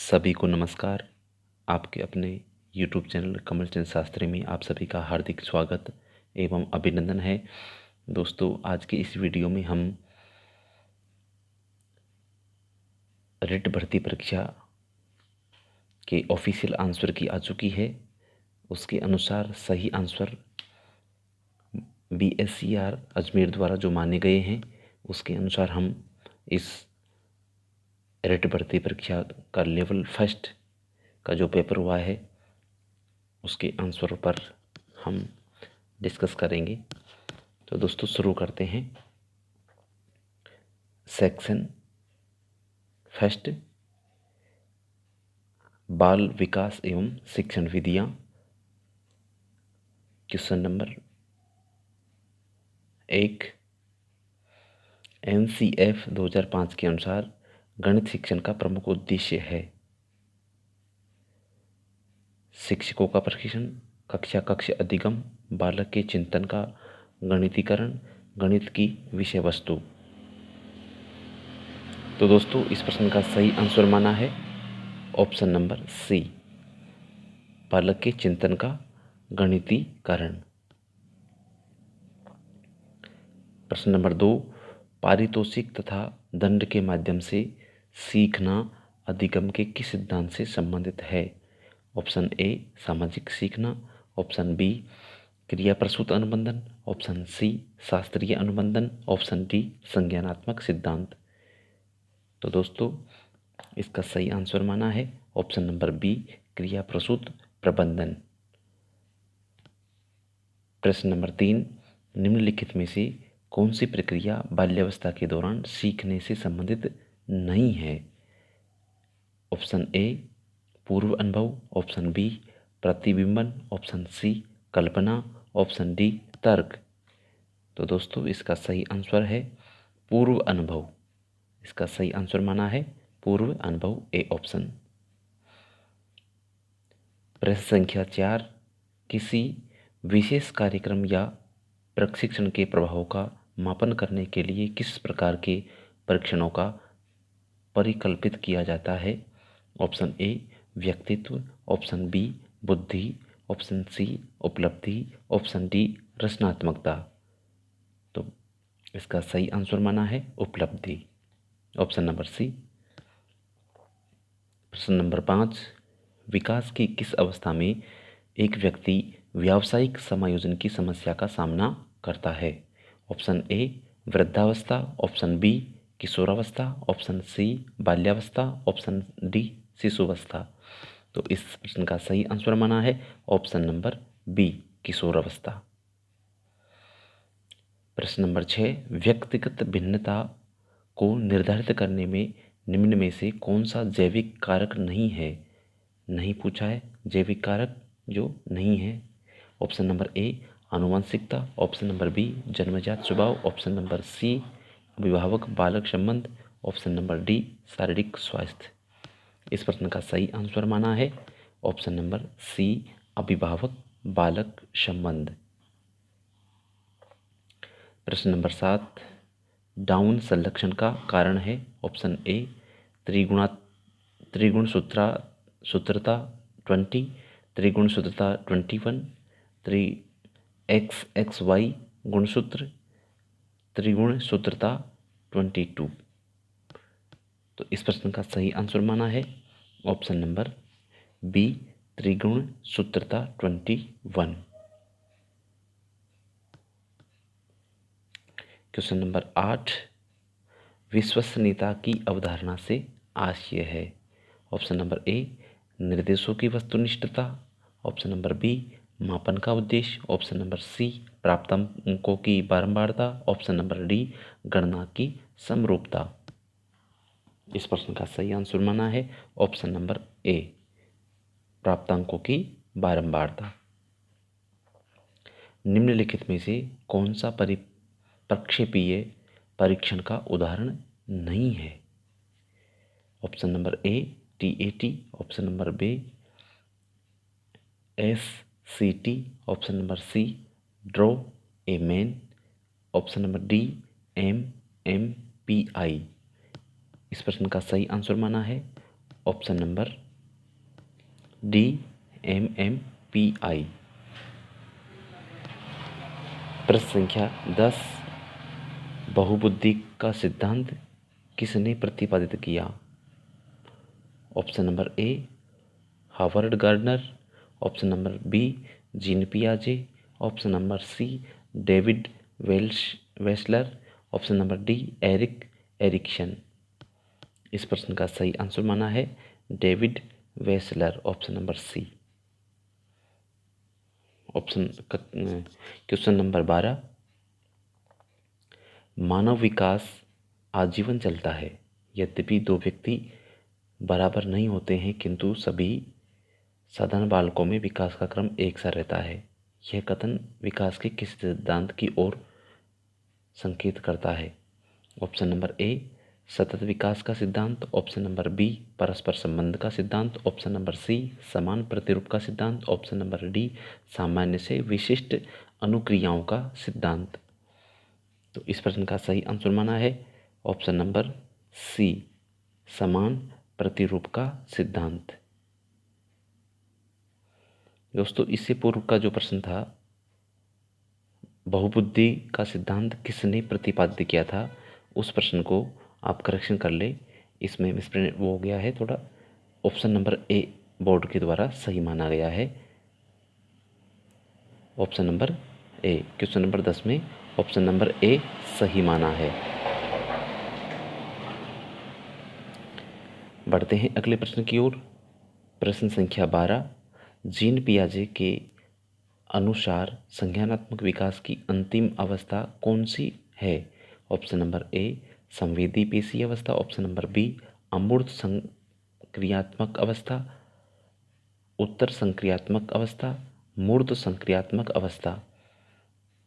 सभी को नमस्कार। आपके अपने YouTube चैनल कमल चंद शास्त्री में आप सभी का हार्दिक स्वागत एवं अभिनंदन है। दोस्तों, आज की इस वीडियो में हम रिट भर्ती परीक्षा के ऑफिशियल आंसर की आ चुकी है। उसके अनुसार सही आंसर BSCR अजमेर द्वारा जो माने गए हैं, उसके अनुसार हम इस रिट भर्ती परीक्षा का लेवल फर्स्ट का जो पेपर हुआ है उसके आंसर पर हम डिस्कस करेंगे। तो दोस्तों, शुरू करते हैं। सेक्शन फर्स्ट, बाल विकास एवं शिक्षण विधियां। क्वेश्चन नंबर 1, NCF 2005 के अनुसार गणित शिक्षण का प्रमुख उद्देश्य है शिक्षकों का प्रशिक्षण, कक्ष अधिगम, बालक के चिंतन का गणितीकरण, गणित की विषय वस्तु। तो दोस्तों, इस प्रश्न का सही आंसर माना है ऑप्शन नंबर सी, बालक के चिंतन का गणितीकरण। प्रश्न नंबर 2, पारितोषिक तथा दंड के माध्यम से सीखना अधिगम के किस सिद्धांत से संबंधित है? ऑप्शन ए, सामाजिक सीखना, ऑप्शन बी, क्रिया प्रसूत अनुबंधन, ऑप्शन सी, शास्त्रीय अनुबंधन, ऑप्शन डी, संज्ञानात्मक सिद्धांत। तो दोस्तों, इसका सही आंसर माना है ऑप्शन नंबर बी, क्रिया प्रसूत प्रबंधन। प्रश्न नंबर 3, निम्नलिखित में से कौन सी प्रक्रिया बाल्यावस्था के दौरान सीखने से संबंधित नहीं है? ऑप्शन ए, पूर्व अनुभव, ऑप्शन बी, प्रतिबिंबन, ऑप्शन सी, कल्पना, ऑप्शन डी, तर्क। तो दोस्तों, इसका सही आंसर है पूर्व अनुभव। इसका सही आंसर माना है पूर्व अनुभव, ए ऑप्शन। प्रश्न संख्या 4, किसी विशेष कार्यक्रम या प्रशिक्षण के प्रभाव का मापन करने के लिए किस प्रकार के परीक्षणों का परिकल्पित किया जाता है? ऑप्शन ए, व्यक्तित्व, ऑप्शन बी, बुद्धि, ऑप्शन सी, उपलब्धि, ऑप्शन डी, रचनात्मकता। तो इसका सही आंसर माना है उपलब्धि, ऑप्शन नंबर सी। प्रश्न नंबर 5, विकास की किस अवस्था में एक व्यक्ति व्यावसायिक समायोजन की समस्या का सामना करता है? ऑप्शन ए, वृद्धावस्था, ऑप्शन बी, किशोरावस्था, ऑप्शन सी, बाल्यावस्था, ऑप्शन डी, शिशुवस्था। तो इस प्रश्न का सही आंसर माना है ऑप्शन नंबर बी, किशोरावस्था। प्रश्न नंबर 6, व्यक्तिगत भिन्नता को निर्धारित करने में निम्न में से कौन सा जैविक कारक नहीं है? नहीं पूछा है, जैविक कारक जो नहीं है। ऑप्शन नंबर ए, आनुवंशिकता, ऑप्शन नंबर बी, जन्मजात स्वभाव, ऑप्शन नंबर सी, अभिभावक बालक संबंध, ऑप्शन नंबर डी, शारीरिक स्वास्थ्य। इस प्रश्न का सही आंसर माना है ऑप्शन नंबर सी, अभिभावक बालक संबंध। प्रश्न नंबर 7, डाउन संलक्षण का कारण है? ऑप्शन ए, त्रिगुण सूत्रता 20, त्रिगुण सूत्रता 21, XXY गुणसूत्र, त्रिगुण सूत्रता 22। तो इस प्रश्न का सही आंसर माना है ऑप्शन नंबर बी, त्रिगुण सूत्रता 21। क्वेश्चन नंबर 8, विश्वसनीयता की अवधारणा से आशय है? ऑप्शन नंबर ए, निर्देशों की वस्तुनिष्ठता, ऑप्शन नंबर बी, मापन का उद्देश्य, ऑप्शन नंबर सी, प्राप्त अंकों की बारंबारता, ऑप्शन नंबर डी, गणना की समरूपता। इस प्रश्न का सही आंसर माना है ऑप्शन नंबर ए, प्राप्तांकों की बारंबारता। निम्नलिखित में से कौन सा प्रक्षेपीय परीक्षण का उदाहरण नहीं है? Option number A, TAT, option number B, SCT, option number C, draw a man, option number D, MMPI। इस प्रश्न का सही आंसर माना है ऑप्शन नंबर डी MMPI। प्रश्न संख्या 10, बहुबुद्धि का सिद्धांत किसने प्रतिपादित किया? Option number A Harvard Gardner, option number B Jean पियाजे, option number C David Wechsler, option number D Erik Erikson. इस प्रश्न का सही आंसर माना है David Wechsler, option number C. Question number 12, मानव विकास आजीवन चलता है, यद्यपि दो व्यक्ति बराबर नहीं होते हैं, किंतु सभी साधारण बालकों में विकास का क्रम एक सा रहता है। यह कथन विकास के किस सिद्धांत की ओर संकेत करता है? ऑप्शन नंबर ए सतत विकास का सिद्धांत, ऑप्शन नंबर बी परस्पर संबंध का सिद्धांत, ऑप्शन नंबर सी समान प्रतिरूप का सिद्धांत, ऑप्शन नंबर डी सामान्य से विशिष्ट अनुक्रियाओं का सिद्धांत। तो इस प्रश्न का सही आंसर माना है ऑप्शन नंबर सी समान प्रतिरूप का सिद्धांत। दोस्तों, इससे पूर्व का जो प्रश्न था, बहुबुद्धि का सिद्धांत किसने प्रतिपादित किया था, उस प्रश्न को आप करेक्शन कर ले। इसमें मिसप्रिंट वो हो गया है थोड़ा। ऑप्शन नंबर ए बोर्ड के द्वारा सही माना गया है। Option number A, question number 10 में ऑप्शन नंबर ए सही माना है। बढ़ते हैं अगले प्रश्न की ओर। प्रश्न संख्या 12, जीन पियाजे के अनुसार संज्ञानात्मक विकास की अंतिम अवस्था कौन सी है? ऑप्शन नंबर ए संवेदी पेशी अवस्था, ऑप्शन नंबर बी अमूर्त संक्रियात्मक अवस्था, उत्तर संक्रियात्मक अवस्था, मूर्त संक्रियात्मक अवस्था।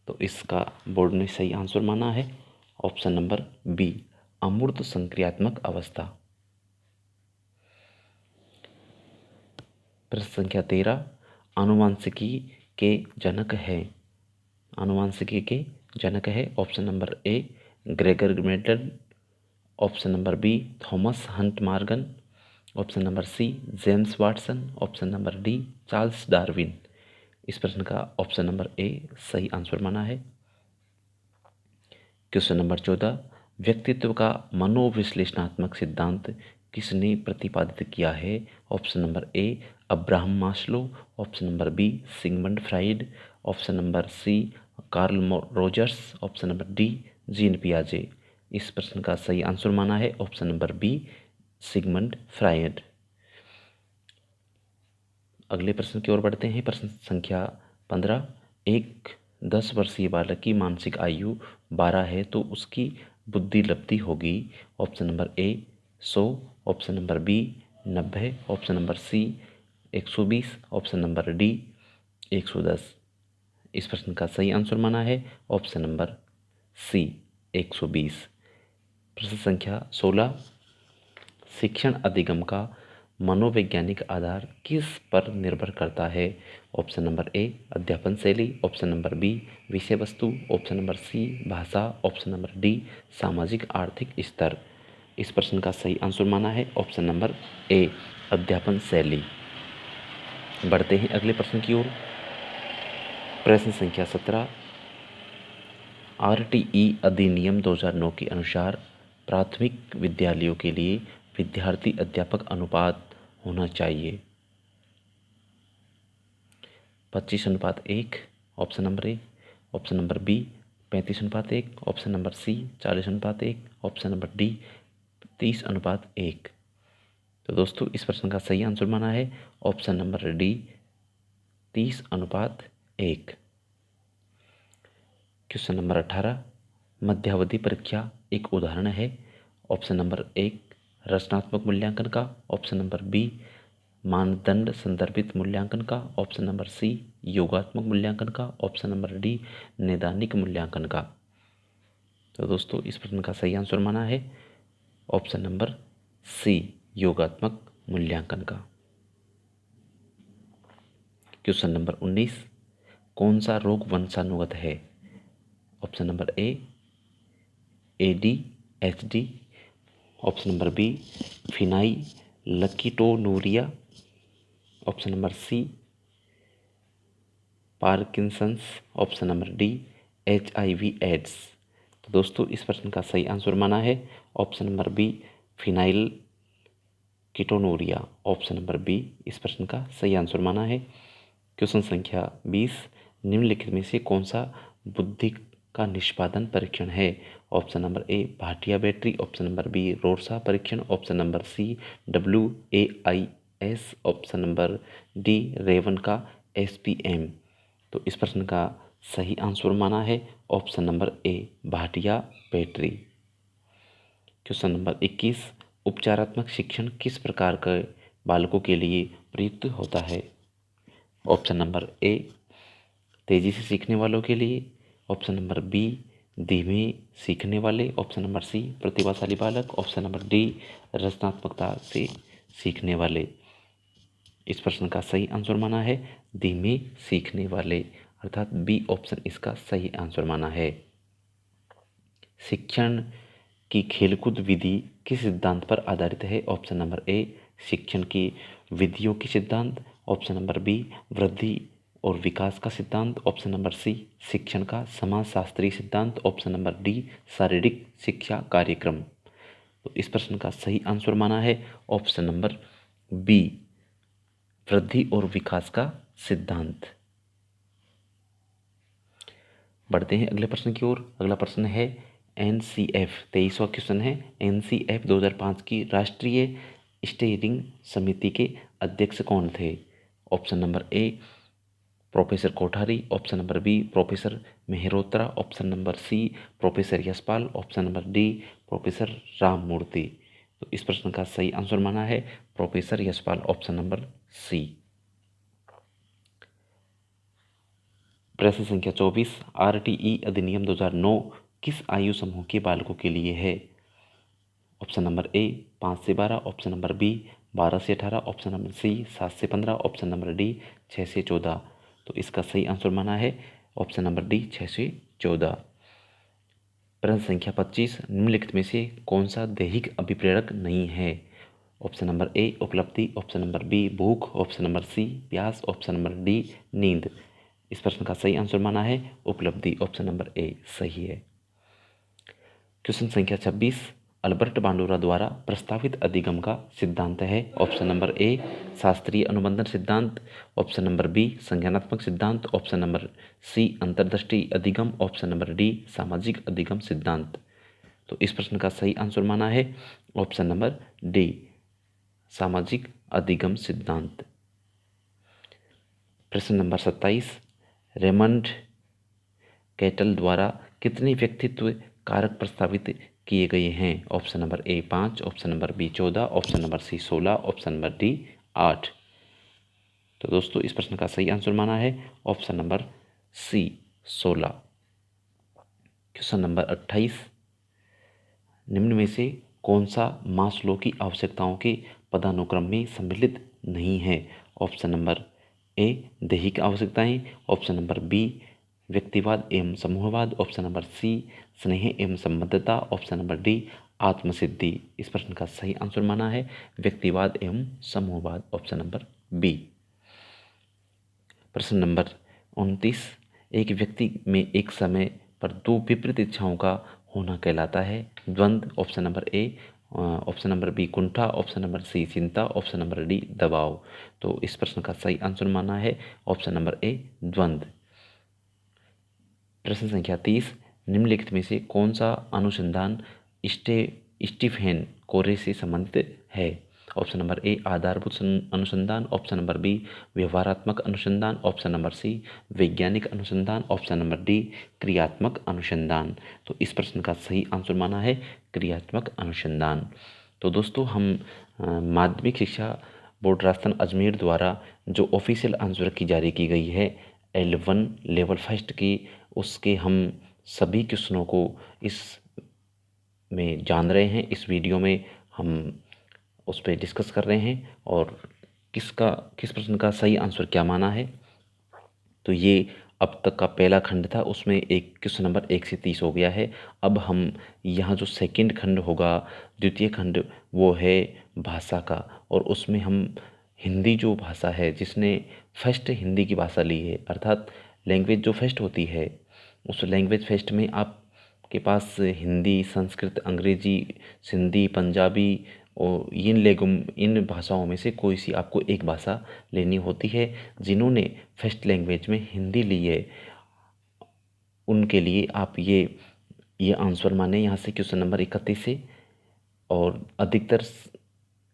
तो इसका बोर्ड ने सही आंसर माना है ऑप्शन नंबर बी अमूर्त संक्रियात्मक अवस्था। प्रश्न संख्या 13, आनुवांशिकी के जनक है। आनुवांशिकी के जनक है option number A Gregor Mendel, option number B Thomas Hunt Morgan, option number C James Watson, option number D Charles Darwin. इस प्रश्न का ऑप्शन नंबर ए सही आंसर माना है। क्वेश्चन नंबर 14, व्यक्तित्व का मनोविश्लेषणात्मक सिद्धांत किसने प्रतिपादित किया है? Option number A Abraham Maslow, option number B Sigmund Freud, option number C Carl Rogers, option number D Jean पियाजे। इस प्रश्न का सही आंसर माना है option number B Sigmund Freud. अगले प्रश्न की ओर बढ़ते हैं। प्रश्न संख्या 15, एक 10 वर्षीय बालक की मानसिक आयु 12 है तो उसकी बुद्धि लब्धि होगी। Option number A 100, option number B 90, option number C 120, option number D 110। इस प्रश्न का सही आंसर माना है ऑप्शन नंबर सी 120। प्रश्न संख्या 16, शिक्षण अधिगम का मनोवैज्ञानिक आधार किस पर निर्भर करता है? ऑप्शन नंबर ए अध्यापन शैली, ऑप्शन नंबर बी विषय वस्तु, ऑप्शन नंबर सी भाषा, ऑप्शन नंबर डी सामाजिक आर्थिक स्तर। इस प्रश्न का सही आंसर माना है ऑप्शन नंबर ए अध्यापन शैली। बढ़ते हैं अगले प्रश्न की ओर। प्रश्न संख्या 17, RTE अधिनियम 2009 के अनुसार प्राथमिक विद्यालयों के लिए विद्यार्थी अध्यापक अनुपात होना चाहिए 25:1, option number A, option number B 35:1, option number C 40:1, option number D 30:1। तो दोस्तों, इस प्रश्न का सही आंसर माना है option number D 30:1। Question number 18, मध्यावधि परीक्षा एक उदाहरण है। ऑप्शन नंबर 1 रचनात्मक मूल्यांकन का, ऑप्शन नंबर बी मानदंड संदर्भित मूल्यांकन का, ऑप्शन नंबर सी योगात्मक मूल्यांकन का, ऑप्शन नंबर डी नैदानिक मूल्यांकन का। तो दोस्तों, इस प्रश्न का सही आंसर माना है ऑप्शन नंबर सी योगात्मक मूल्यांकन का। क्वेश्चन नंबर 19, कौन सा रोग वंशानुगत है? Option number A ADHD, option number B फिनाइलियासिस, लकीटोनूरिया, option number C Parkinson's, option number D HIV AIDS. तो दोस्तों इस प्रश्न का सही आंसर माना है option number B phenylketonuria, option number B इस प्रश्न का सही आंसर माना है। क्वेश्चन संख्या 20, निम्नलिखित में से कौन सा बुद्धि का निष्पादन परीक्षण है? Option number A Bhatia battery, option number B Rorschach परीक्षण, option number C WAIS, option number D Raven का SPM। तो इस प्रश्न का सही आंसर माना है option number A Bhatia battery. Question number 21, उपचारात्मक शिक्षण किस प्रकार के बालकों के लिए प्रयुक्त होता है? ऑप्शन नंबर ए तेजी से सीखने वालों के लिए, ऑप्शन नंबर बी धीमे सीखने वाले, ऑप्शन नंबर सी प्रतिभाशाली बालक, ऑप्शन नंबर डी रचनात्मकता से सीखने वाले। इस प्रश्न का सही आंसर माना है धीमे सीखने वाले, अर्थात बी ऑप्शन इसका सही आंसर माना है। शिक्षण की खेलकूद विधि किस सिद्धांत पर आधारित है? ऑप्शन नंबर ए शिक्षण की विधियों की सिद्धांत, ऑप्शन नंबर बी वृद्धि और विकास का सिद्धांत, ऑप्शन नंबर सी शिक्षण का समाजशास्त्रीय सिद्धांत, ऑप्शन नंबर डी शारीरिक शिक्षा कार्यक्रम। तो इस प्रश्न का सही आंसर माना है ऑप्शन नंबर बी वृद्धि और विकास का सिद्धांत। बढ़ते हैं अगले प्रश्न की ओर। अगला प्रश्न है NCF 23वां क्वेश्चन है NCF 2005 की राष्ट्रीय स्टीयरिंग समिति के अध्यक्ष कौन थे? Option number A professor Kothari, option number B professor Mehrotra, option number C professor Yashpal, option number D professor Ramamurti. तो इस प्रश्न का सही आंसर माना है professor Yashpal, option number C. प्रश्न संख्या 24, RTE अधिनियम 2009 किस आयु समूह के बालकों के लिए है? ऑप्शन नंबर ए 5 से 12, ऑप्शन नंबर बी 12 से 18, ऑप्शन नंबर सी 7 से 15, ऑप्शन नंबर डी 6 से 14। तो इसका सही आंसर माना है ऑप्शन नंबर डी 6 से 14। प्रश्न संख्या 25, निम्नलिखित में से कौन सा दैहिक अभिप्रेरक नहीं है? ऑप्शन नंबर ए उपलब्धि, ऑप्शन नंबर बी भूख, ऑप्शन नंबर सी प्यास, ऑप्शन नंबर डी नींद। इस प्रश्न का सही आंसर माना है उपलब्धि, ऑप्शन नंबर ए सही है। क्वेश्चन संख्या 26, अल्बर्ट बांडुरा द्वारा प्रस्तावित अधिगम का सिद्धांत है? ऑप्शन नंबर ए शास्त्रीय अनुबंधन सिद्धांत, ऑप्शन नंबर बी संज्ञानात्मक सिद्धांत, ऑप्शन नंबर सी अंतर्दृष्टि अधिगम, ऑप्शन नंबर डी सामाजिक अधिगम सिद्धांत। तो इस प्रश्न का सही आंसर माना है ऑप्शन नंबर डी सामाजिक अधिगम सिद्धांत। प्रश्न नंबर 27, रेमंड कैटल द्वारा कितने व्यक्तित्व कारक प्रस्तावित किए गए हैं? Option number A 5, option number B 14, option number C 16, option number D 8। तो दोस्तों इस प्रश्न का सही आंसर माना है option number C 16। Question number 28, निम्न में से कौन सा मास्लो की आवश्यकताओं के पदानुक्रम में सम्मिलित नहीं है? ऑप्शन नंबर ए दैहिक आवश्यकताएं, ऑप्शन नंबर बी व्यक्तिवाद एवं समूहवाद, ऑप्शन नंबर सी स्नेह एवं संबद्धता, ऑप्शन नंबर डी आत्मसिद्धि। इस प्रश्न का सही आंसर माना है व्यक्तिवाद एवं समूहवाद, ऑप्शन नंबर बी। प्रश्न नंबर 29, एक व्यक्ति में एक समय पर दो विपरीत इच्छाओं का होना कहलाता है द्वंद्व। Option number A, option number B कुंठा, ऑप्शन नंबर सी चिंता, ऑप्शन नंबर डी दबाव। तो इस प्रश्न का सही आंसर माना है ऑप्शन नंबर ए द्वंद्व। प्रश्न संख्या 30, निम्नलिखित में से कौन सा अनुसंधान स्टीफेन कोरे से संबंधित है? ऑप्शन नंबर ए आधारभूत अनुसंधान, ऑप्शन नंबर बी व्यवहारात्मक अनुसंधान, ऑप्शन नंबर सी वैज्ञानिक अनुसंधान, ऑप्शन नंबर डी क्रियात्मक अनुसंधान। तो इस प्रश्न का सही आंसर माना है क्रियात्मक अनुसंधान। तो दोस्तों हम माध्यमिक शिक्षा बोर्ड राजस्थान अजमेर द्वारा जो ऑफिशियल आंसर की जारी की गई है L1 लेवल फर्स्ट की, उसके हम सभी क्वेश्चनों को इस में जान रहे हैं। इस वीडियो में हम उस पर डिस्कस कर रहे हैं और किस प्रश्न का सही आंसर क्या माना है। तो ये अब तक का पहला खंड था उसमें एक क्वेश्चन नंबर 1 से 30 हो गया है। अब हम यहाँ जो सेकंड खंड होगा, द्वितीय खंड, वो है भाषा का, और उसमें हम हिंदी जो भाषा है, जिसने फर्स्ट हिंदी की भाषा ली है, अर्थात लैंग्वेज जो फर्स्ट होती है, उस लैंग्वेज फेस्ट में आपके पास हिंदी, संस्कृत, अंग्रेजी, सिंधी, पंजाबी और इन भाषाओं में से कोई सी आपको एक भाषा लेनी होती है। जिन्होंने फर्स्ट लैंग्वेज में हिंदी ली है उनके लिए आप ये आंसर माने यहाँ से क्वेश्चन नंबर 31 से। और अधिकतर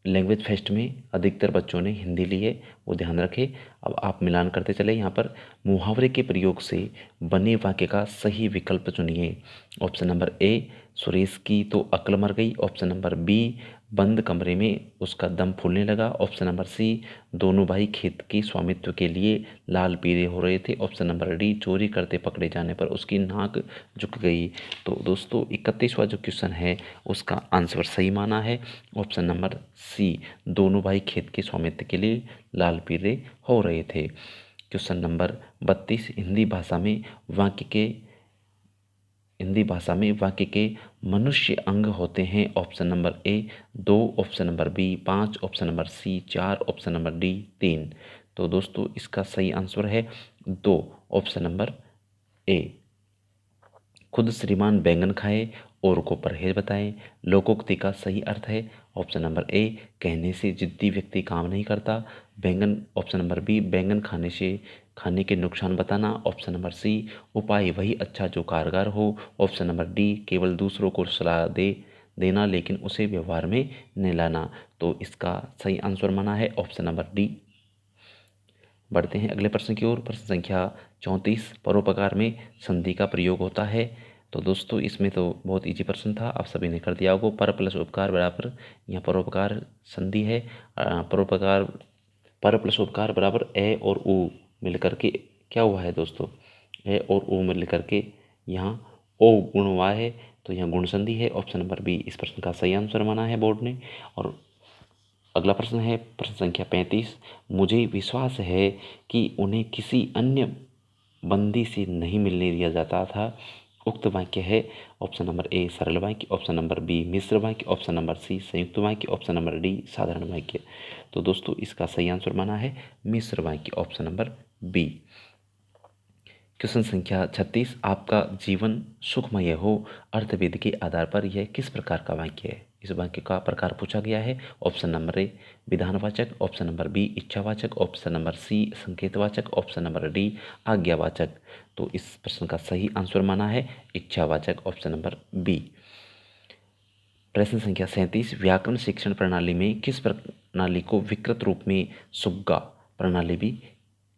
लैंग्वेज फेस्ट में अधिकतर बच्चों ने हिंदी ली है, वो ध्यान रखें। अब आप मिलान करते चले। यहाँ पर मुहावरे के प्रयोग से बने वाक्य का सही विकल्प चुनिए। ऑप्शन नंबर ए, सुरेश की तो अक्ल मर गई। ऑप्शन नंबर बी, बंद कमरे में उसका दम फूलने लगा। ऑप्शन नंबर सी, दोनों भाई खेत की स्वामित्व के लिए लाल पीले हो रहे थे। ऑप्शन नंबर डी, चोरी करते पकड़े जाने पर उसकी नाक झुक गई। तो दोस्तों 31वां जो क्वेश्चन है उसका आंसर सही माना है ऑप्शन नंबर सी, दोनों भाई खेत के स्वामित्व के लिए लाल पीले हो रहे थे। क्वेश्चन नंबर 32, हिंदी भाषा में वाक्य के मनुष्य अंग होते हैं। Option number A 2, option number B 5, option number C 4, option number D 3। तो दोस्तों इसका सही आंसर है 2, ऑप्शन नंबर ए। खुद श्रीमान बैंगन खाए और को परहेज बताएं। लोकोक्ति का सही अर्थ है ऑप्शन नंबर ए, कहने से जिद्दी व्यक्ति काम नहीं करता। बैंगन, ऑप्शन नंबर बी, बैंगन खाने के नुकसान बताना। ऑप्शन नंबर सी, उपाय वही अच्छा जो कारगर हो। ऑप्शन नंबर डी, केवल दूसरों को सलाह देना लेकिन उसे व्यवहार में न लाना। तो इसका सही आंसर माना है ऑप्शन नंबर डी। बढ़ते हैं अगले प्रश्न की ओर। प्रश्न संख्या 34, परोपकार में संधि का प्रयोग होता है। तो दोस्तों इसमें तो बहुत इजी प्रश्न था, आप सभी ने कर दिया होगा। पर प्लस उपकार बराबर, यहाँ परोपकार संधि है। परोपकार, पर प्लस उपकार बराबर ए और उ मिलकर के क्या हुआ है दोस्तों, ए और उ मिलकर के यहाँ ओ गुण हुआ है, तो यहाँ गुण संधि है। ऑप्शन नंबर बी इस प्रश्न का सही आंसर माना है बोर्ड ने। और अगला प्रश्न है प्रश्न संख्या 35, मुझे विश्वास है कि उन्हें किसी अन्य बंदी से नहीं मिलने दिया जाता था। उक्त वाक्य है ऑप्शन नंबर ए सरल वाक्य, ऑप्शन नंबर बी मिश्र वाक्य, ऑप्शन नंबर सी संयुक्त वाक्य, ऑप्शन नंबर डी साधारण वाक्य। तो दोस्तों इसका सही आंसर माना है मिश्र वाक्य, ऑप्शन नंबर बी। क्वेश्चन संख्या 36, आपका जीवन सुखमय हो अर्थवेद के आधार पर यह किस प्रकार का वाक्य है। इस वाक्य का प्रकार पूछा गया है। ऑप्शन नंबर ए विधानवाचक, ऑप्शन नंबर बी इच्छावाचक, ऑप्शन नंबर सी संकेतवाचक, ऑप्शन नंबर डी आज्ञावाचक। तो इस प्रश्न का सही आंसर माना है इच्छावाचक, ऑप्शन नंबर बी। प्रश्न संख्या 37, व्याकरण शिक्षण प्रणाली में किस प्रणाली को विकृत रूप में सुग्गा प्रणाली भी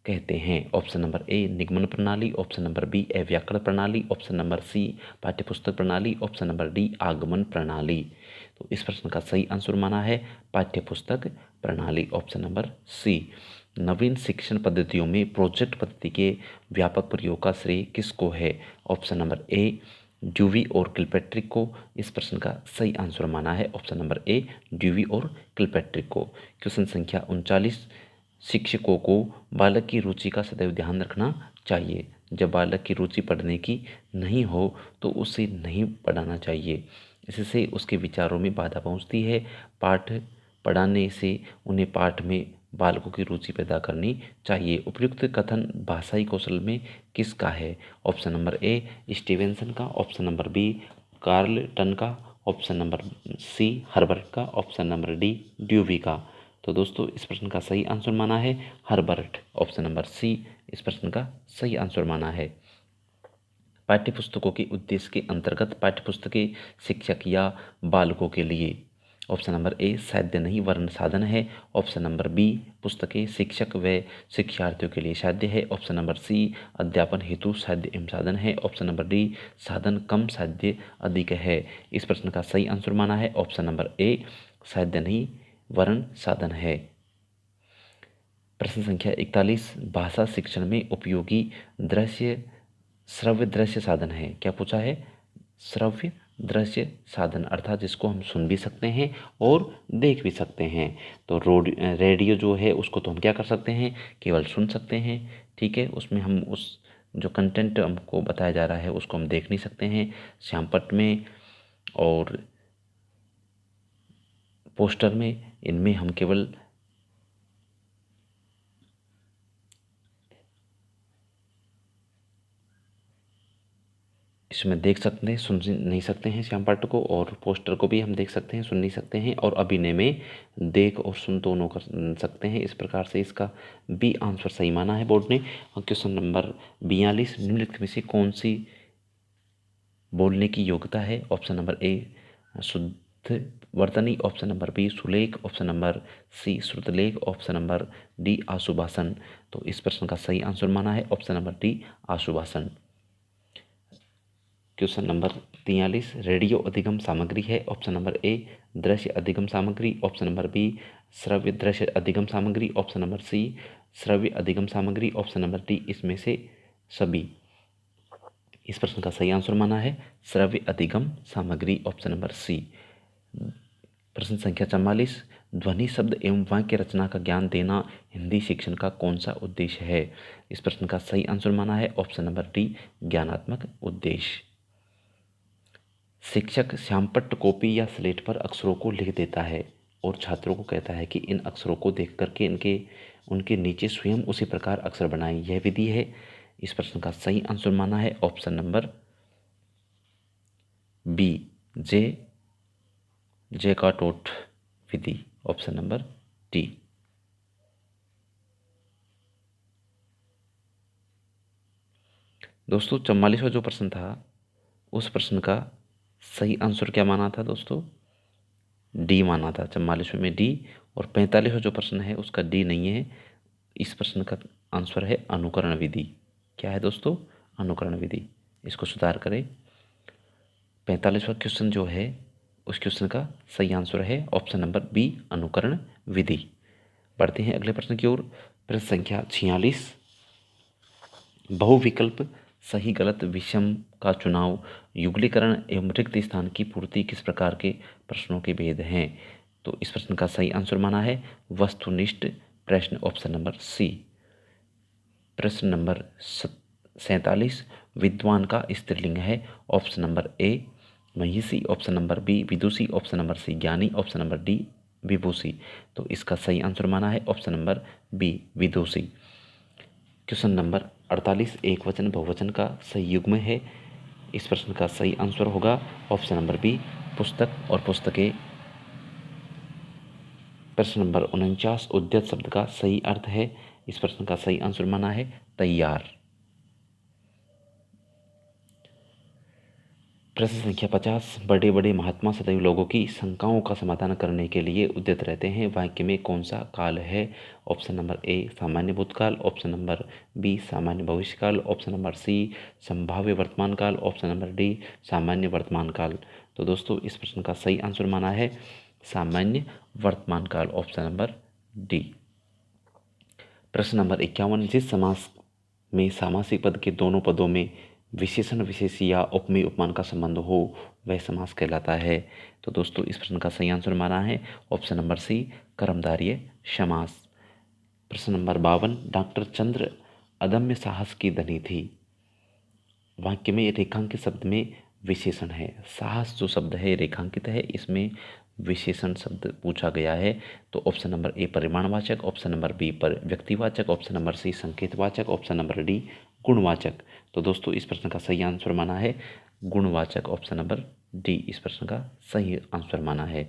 कहते हैं। ऑप्शन नंबर ए निगमन प्रणाली, ऑप्शन नंबर बी अव्याकरण प्रणाली, ऑप्शन नंबर सी पाठ्यपुस्तक प्रणाली, ऑप्शन नंबर डी आगमन प्रणाली। तो इस प्रश्न का सही आंसर माना है पाठ्यपुस्तक प्रणाली, ऑप्शन नंबर सी। नवीन शिक्षण पद्धतियों में प्रोजेक्ट पद्धति के व्यापक प्रयोग का श्रेय किसको है। ऑप्शन नंबर ए ड्यूवी और किलपैट्रिक को। इस प्रश्न का सही आंसर माना है ऑप्शन नंबर ए ड्यूवी और किलपैट्रिक को। क्वेश्चन संख्या 39, शिक्षकों को बालक की रुचि का सदैव ध्यान रखना चाहिए। जब बालक की रुचि पढ़ने की नहीं हो तो उसे नहीं पढ़ाना चाहिए, इससे उसके विचारों में बाधा पहुंचती है। पाठ पढ़ाने से उन्हें पाठ में बालकों की रुचि पैदा करनी चाहिए। उपयुक्त कथन भाषाई कौशल में किसका है। ऑप्शन नंबर ए स्टीवेंसन का, ऑप्शन नंबर बी कार्लटन का, ऑप्शन नंबर सी हर्बर्ट का, ऑप्शन नंबर डी ड्यूवी का। तो दोस्तों इस प्रश्न का सही आंसर माना है हर्बर्ट, ऑप्शन नंबर सी इस प्रश्न का सही आंसर माना है। पाठ्यपुस्तकों के उद्देश्य के अंतर्गत पाठ्यपुस्तकें शिक्षक या बालकों के लिए। ऑप्शन नंबर ए साध्य नहीं वरन साधन है, ऑप्शन नंबर बी पुस्तकें शिक्षक व शिक्षार्थियों के लिए साध्य है, ऑप्शन नंबर सी अध्यापन हेतु साध्य एवं साधन है, ऑप्शन नंबर डी साधन कम साध्य अधिक है। इस प्रश्न का सही आंसर माना है ऑप्शन नंबर ए साध्य नहीं वरन साधन है। प्रश्न संख्या 41, भाषा शिक्षण में उपयोगी दृश्य श्रव्य दृश्य साधन है। क्या पूछा है, श्रव्य दृश्य साधन अर्थात जिसको हम सुन भी सकते हैं और देख भी सकते हैं। तो रेडियो जो है उसको तो हम क्या कर सकते हैं, केवल सुन सकते हैं, ठीक है, उसमें हम उस जो कंटेंट हमको बताया जा रहा है उसको हम देख नहीं सकते हैं श्यामपट्ट में और पोस्टर में। इनमें हम केवल इसमें देख सकते हैं, सुन नहीं सकते हैं श्यामपट्ट को, और पोस्टर को भी हम देख सकते हैं, सुन नहीं सकते हैं, और अभिनय में देख और सुन दोनों कर सकते हैं। इस प्रकार से इसका बी आंसर सही माना है बोर्ड ने। क्वेश्चन नंबर 42, निम्नलिखित में से कौन सी बोलने की योग्यता है? ऑप्शन नंबर ए शुद्ध वर्तनी, ऑप्शन नंबर बी सुलेख, ऑप्शन नंबर सी श्रुतलेख, ऑप्शन नंबर डी आशुभाषण। तो इस प्रश्न का सही आंसर माना है ऑप्शन नंबर डी आशुभाषण। क्वेश्चन नंबर 43, रेडियो अधिगम सामग्री है? ऑप्शन नंबर ए दृश्य अधिगम सामग्री, ऑप्शन नंबर बी श्रव्य दृश्य अधिगम सामग्री, ऑप्शन नंबर सी श्रव्य अधिगम सामग्री, ऑप्शन नंबर डी इसमें से सभी। इस प्रश्न का सही आंसर माना है श्रव्य अधिगम सामग्री, ऑप्शन नंबर सी। प्रश्न संख्या 44, ध्वनि शब्द एवं वाक्य रचना का ज्ञान देना हिंदी शिक्षण का कौन सा उद्देश्य है? इस प्रश्न का सही आंसर माना है ऑप्शन नंबर डी ज्ञानात्मक उद्देश्य। शिक्षक श्यामपट्ट कॉपी या स्लेट पर अक्षरों को लिख देता है और छात्रों को कहता है कि इन अक्षरों को देख करके उनके नीचे स्वयं उसी प्रकार अक्षर बनाएं, यह विधि है। इस प्रश्न का सही आंसर माना है ऑप्शन नंबर बी जैकार्टोट विधि, ऑप्शन नंबर डी। दोस्तों 44वां जो प्रश्न था उस प्रश्न का सही आंसर क्या माना था दोस्तों? डी माना था 44वें में डी। और 45वां जो प्रश्न है उसका डी नहीं है। इस प्रश्न का आंसर है अनुकरण विधि। क्या है दोस्तों? अनुकरण विधि। इसको सुधार करें। 45वां क्वेश्चन जो है उस क्वेश्चन का सही आंसर है ऑप्शन नंबर बी अनुकरण विधि। बढ़ते हैं अगले प्रश्न की ओर। प्रश्न संख्या 46, बहुविकल्प सही गलत विषम का चुनाव युगलीकरण एवं रिक्त स्थान की पूर्ति किस प्रकार के प्रश्नों के भेद हैं? तो इस प्रश्न का सही आंसर माना है वस्तुनिष्ठ प्रश्न, ऑप्शन नंबर सी। प्रश्न नंबर 47, विद्वान का स्त्रीलिंग है? ऑप्शन नंबर ए महिषी, ऑप्शन नंबर बी विदुषी, ऑप्शन नंबर सी ज्ञानी, ऑप्शन नंबर डी विभूषी। तो इसका सही आंसर माना है ऑप्शन नंबर बी विदुषी। क्वेश्चन नंबर 48, एक वचन बहुवचन का सही युग्म है? इस प्रश्न का सही आंसर होगा ऑप्शन नंबर बी पुस्तक और पुस्तकें। प्रश्न नंबर 49, उद्यत शब्द का सही अर्थ है? इस प्रश्न का सही आंसर माना है तैयार। प्रश्न संख्या 50, बड़े बड़े महात्मा सदैव लोगों की शंकाओं का समाधान करने के लिए उद्यत रहते हैं, वाक्य में कौन सा काल है? ऑप्शन नंबर ए सामान्य भूतकाल, ऑप्शन नंबर बी सामान्य भविष्यकाल, ऑप्शन नंबर सी संभाव्य वर्तमान काल, ऑप्शन नंबर डी सामान्य वर्तमान काल। तो दोस्तों इस प्रश्न का सही आंसर माना है सामान्य वर्तमान काल, ऑप्शन नंबर डी। प्रश्न नंबर 51, जिस समास में सामासिक पद के दोनों पदों में विशेषण विशेषी या उपमेय उपमान का संबंध हो वह समास कहलाता है? तो दोस्तों इस प्रश्न का सही आंसर माना है ऑप्शन नंबर सी कर्मधारय समास। प्रश्न नंबर 52, डॉक्टर चंद्र अदम्य साहस की धनी थी, वाक्य में रेखांकित शब्द में विशेषण है। साहस जो शब्द है रेखांकित है, इसमें विशेषण शब्द पूछा गया है। तो ऑप्शन नंबर ए परिमाणवाचक, ऑप्शन नंबर बी पर व्यक्तिवाचक, ऑप्शन नंबर सी संकेतवाचक, ऑप्शन नंबर डी गुणवाचक। तो दोस्तों इस प्रश्न का सही आंसर माना है गुणवाचक, ऑप्शन नंबर डी इस प्रश्न का सही आंसर माना है।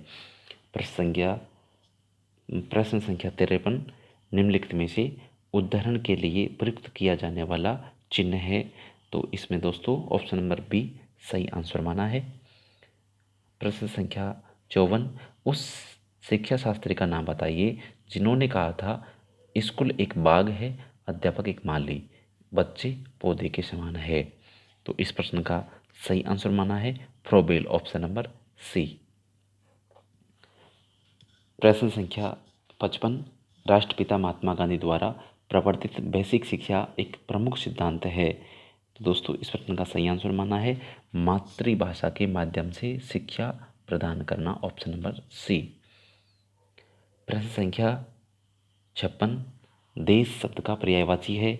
प्रश्न संख्या 53, निम्नलिखित में से उदाहरण के लिए प्रयुक्त किया जाने वाला चिन्ह है? तो इसमें दोस्तों ऑप्शन नंबर बी सही आंसर माना है। प्रश्न संख्या 54, उस शिक्षा शास्त्री का नाम बताइए जिन्होंने कहा था स्कूल एक बाग है, अध्यापक एक माली, बच्चे पौधे के समान है। तो इस प्रश्न का सही आंसर माना है फ्रोबेल, ऑप्शन नंबर सी। प्रश्न संख्या 55, राष्ट्रपिता महात्मा गांधी द्वारा प्रवर्तित बेसिक शिक्षा एक प्रमुख सिद्धांत है? तो दोस्तों इस प्रश्न का सही आंसर माना है मातृभाषा के माध्यम से शिक्षा प्रदान करना, ऑप्शन नंबर सी। प्रश्न संख्या 56, देश शब्द का पर्यायवाची है?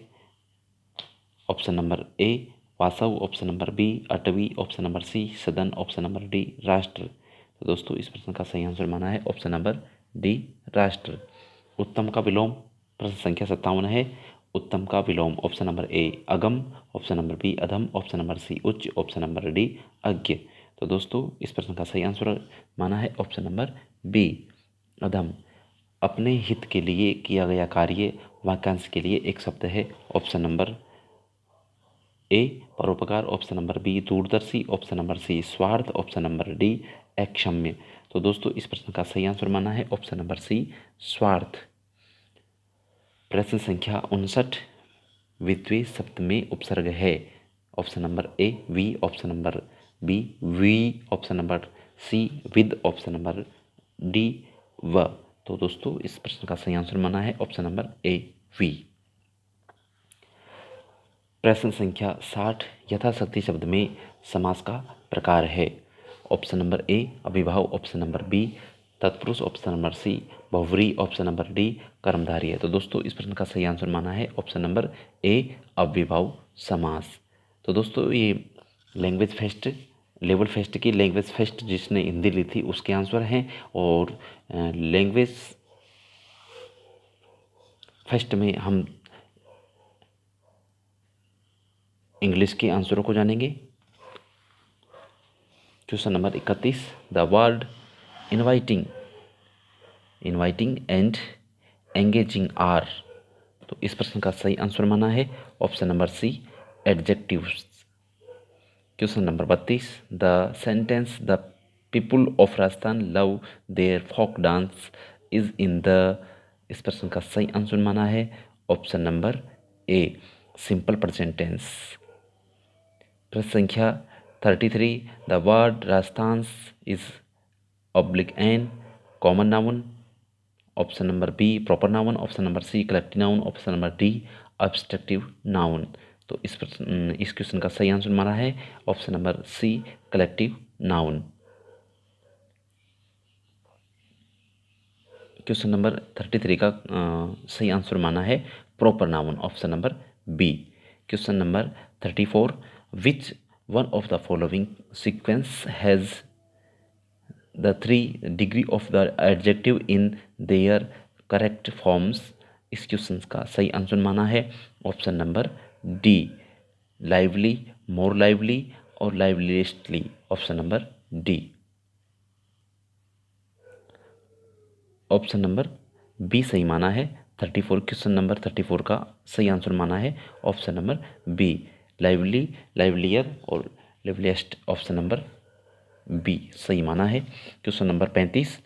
ऑप्शन नंबर ए वासव, ऑप्शन नंबर बी अटवी, ऑप्शन नंबर सी सदन, ऑप्शन नंबर डी राष्ट्र। तो दोस्तों इस प्रश्न का सही आंसर माना है ऑप्शन नंबर डी राष्ट्र। उत्तम का विलोम, प्रश्न संख्या 57 है। उत्तम का विलोम, ऑप्शन नंबर ए अगम, ऑप्शन नंबर बी अधम, ऑप्शन नंबर सी उच्च, ऑप्शन नंबर डी अज्ञ। तो दोस्तों इस प्रश्न का सही आंसर माना है ऑप्शन नंबर बी अधम। अपने हित के लिए किया गया कार्य वाक्यांश के लिए एक शब्द है, ऑप्शन नंबर ए परोपकार, ऑप्शन नंबर बी दूरदर्शी, ऑप्शन नंबर सी स्वार्थ, ऑप्शन नंबर डी अक्षम्य। तो दोस्तों इस प्रश्न का सही आंसर माना है ऑप्शन नंबर सी स्वार्थ। प्रश्न संख्या 59 विद्वे शब्द में उपसर्ग है, ऑप्शन नंबर ए वी, ऑप्शन नंबर बी वी, ऑप्शन नंबर सी विद, ऑप्शन नंबर डी व। तो दोस्तों इस प्रश्न का सही आंसर माना है ऑप्शन नंबर ए वी। प्रश्न संख्या 60 यथाशक्ति शब्द में समास का प्रकार है, ऑप्शन नंबर ए अभिभाव, ऑप्शन नंबर बी तत्पुरुष, ऑप्शन नंबर सी बहुव्रीहि, ऑप्शन नंबर डी कर्मधारय है। तो दोस्तों इस प्रश्न का सही आंसर माना है ऑप्शन नंबर ए अव्ययभाव समास। तो दोस्तों ये लैंग्वेज फेस्ट लेवल फेस्ट की लैंग्वेज फेस्ट जिसने हिंदी ली थी उसके आंसर हैं, और लैंग्वेज फेस्ट में हम इंग्लिश के आंसरों को जानेंगे। Question number 31 the word inviting and engaging are. तो इस प्रश्न का सही आंसर माना है option number C adjectives. Question number 32 the sentence the people of Rajasthan love their folk dance is in the. इस प्रश्न का सही आंसर माना है option number A simple present tense. प्रश्न संख्या 33 the word Rajasthan is oblique an common noun, option number B proper noun, option number C collective noun, option number D obstructive noun. तो इस क्वेश्चन का सही आंसर माना है option number C collective noun. Question number 33 का सही answer माना है proper noun, option number B. Question number 34 which one of the following sequence has the 3 degree of the adjective in their correct forms. इस question का सही answer माना है option number D lively, more lively और लाइवलीस्टली, option number D. Option number B सही माना है 34। Question number 34 का सही आंसर माना है option number B lively, livelier और लाइवलीस्ट, ऑप्शन नंबर बी सही माना है। Question number 35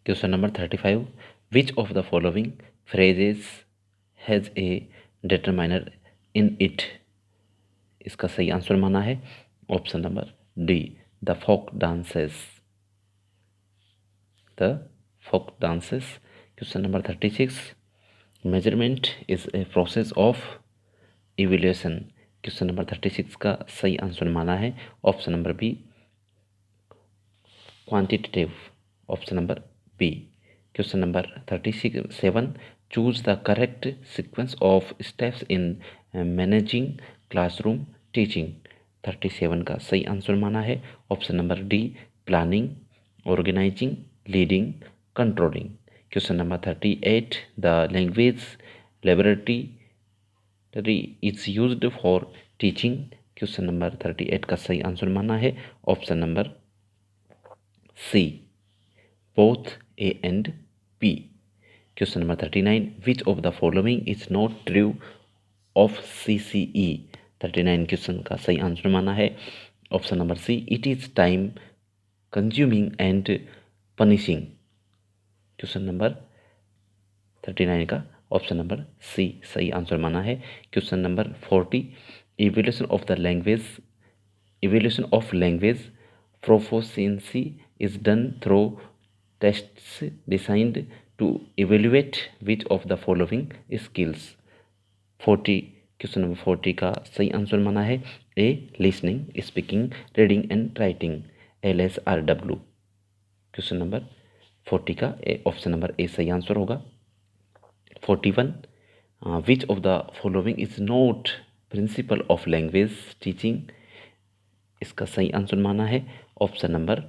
question number 35 which of the following phrases has a determiner in it. इसका सही आंसर माना है option number D the folk dances, the folk dances. Question number 36 measurement is a process of evaluation. Question number 36 का सही answer माना है option number B quantitative, option number B. Question number 37 choose the correct sequence of steps in managing classroom teaching. 37 का सही answer माना है option number D planning, organising, leading, controlling. Question number 38 the language laboratory is used for teaching. Question number 38 का सही answer माना है option number C both A and B. Question number 39 which of the following is not true of CCE। 39 question का सही answer माना है option number C it is time consuming and punishing. Question number 39 का option number C सही answer माना है। Question number 40 evaluation of language proficiency is done through tests designed to evaluate which of the following skills. 40 question number 40 का सही answer माना है A listening, speaking, reading and writing, LSRW। Question number 40 का option number ए सही answer होगा। 41, which of the following is not principle of language teaching? इसका सही answer माना है option number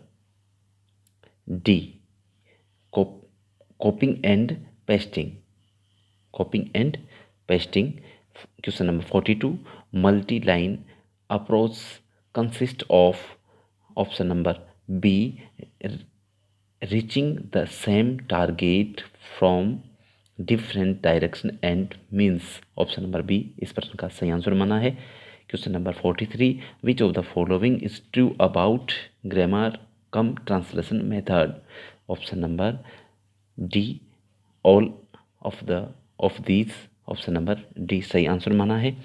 D, copying and pasting. Copying and pasting. Question number 42, multi line approach consist of option number B, reaching the same target from different direction and means। Option number B इस प्रश्न का सही answer माना है। Question number 43, which of the following is true about grammar cum translation method? Option number D, all of these. Option number D सही answer माना है।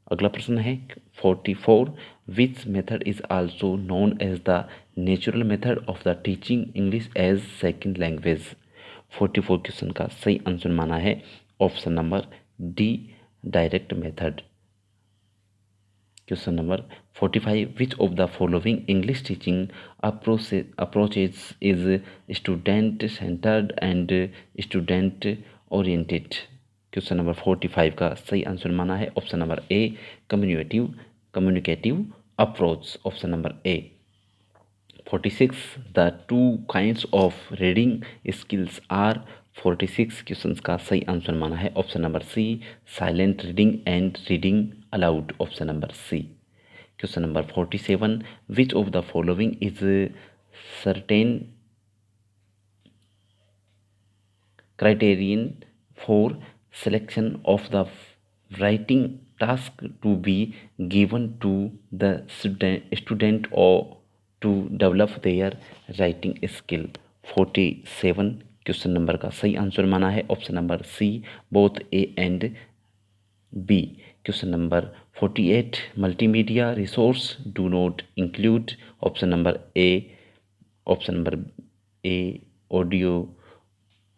अगला प्रश्न है 44, which method is also known as the natural method of the teaching English as second language? 44 question का सही answer माना है option number D, direct method. Question number 45, which of the following English teaching approaches is student centred and student oriented? Question number 45 का सही answer माना है option number A, communicative approach. Option number A. 46, the two kinds of reading skills are? 46 question का सही answer माना है option number C, silent reading and reading aloud. Option number C. Question number 47, which of the following is certain criterion for selection of the writing task to be given to the student or to develop their writing skill? 47 question number का सही answer माना है option number C, both A and B. Question number 48, multimedia resource do not include? Option number A, audio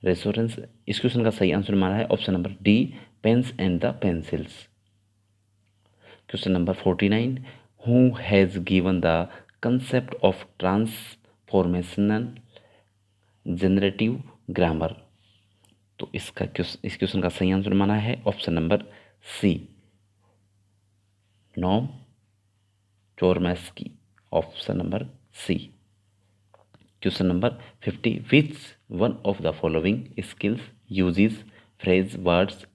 resources. इस question का सही answer माना है option number D, pens and the pencils. Question number 49, who has given the concept of transformational generative grammar? तो इस question का सही answer माना है option number C, Noam चोरमैस्की। Option number C. Question number 50, which one of the following skills uses phrase, words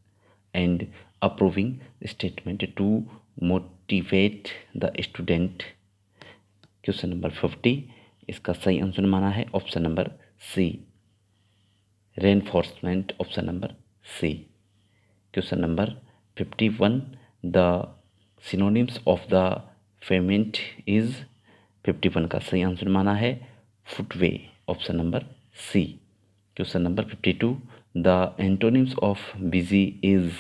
and approving statement to motivate the student? Question number 50 इसका सही answer माना है option number C, reinforcement. Option number C. Question number 51, the synonyms of the ferment is? 51 का सही answer माना है फुटवे। Option number C. Question number 52, the antonyms of busy is?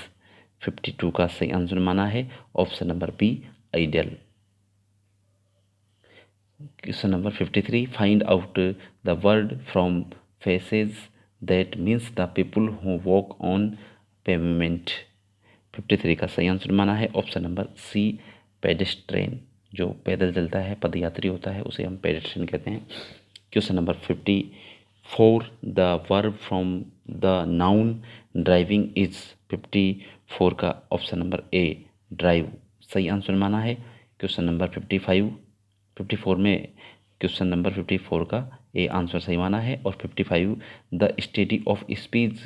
52 का सही आंसर माना है option number B, ideal. Question number 53, find out the word from faces that means the people who walk on pavement? 53 का सही answer माना है option number सी, पेडेस्ट्रेन। जो पैदल चलता है, पदयात्री होता है, उसे हम पेडेस्ट्रेन कहते हैं। Question number 54, the verb from the noun driving is? 54 का ऑप्शन नंबर ए, ड्राइव सही आंसर माना है। क्वेश्चन नंबर 54 में क्वेश्चन नंबर 54 का ए आंसर सही माना है। और 55, the study of speech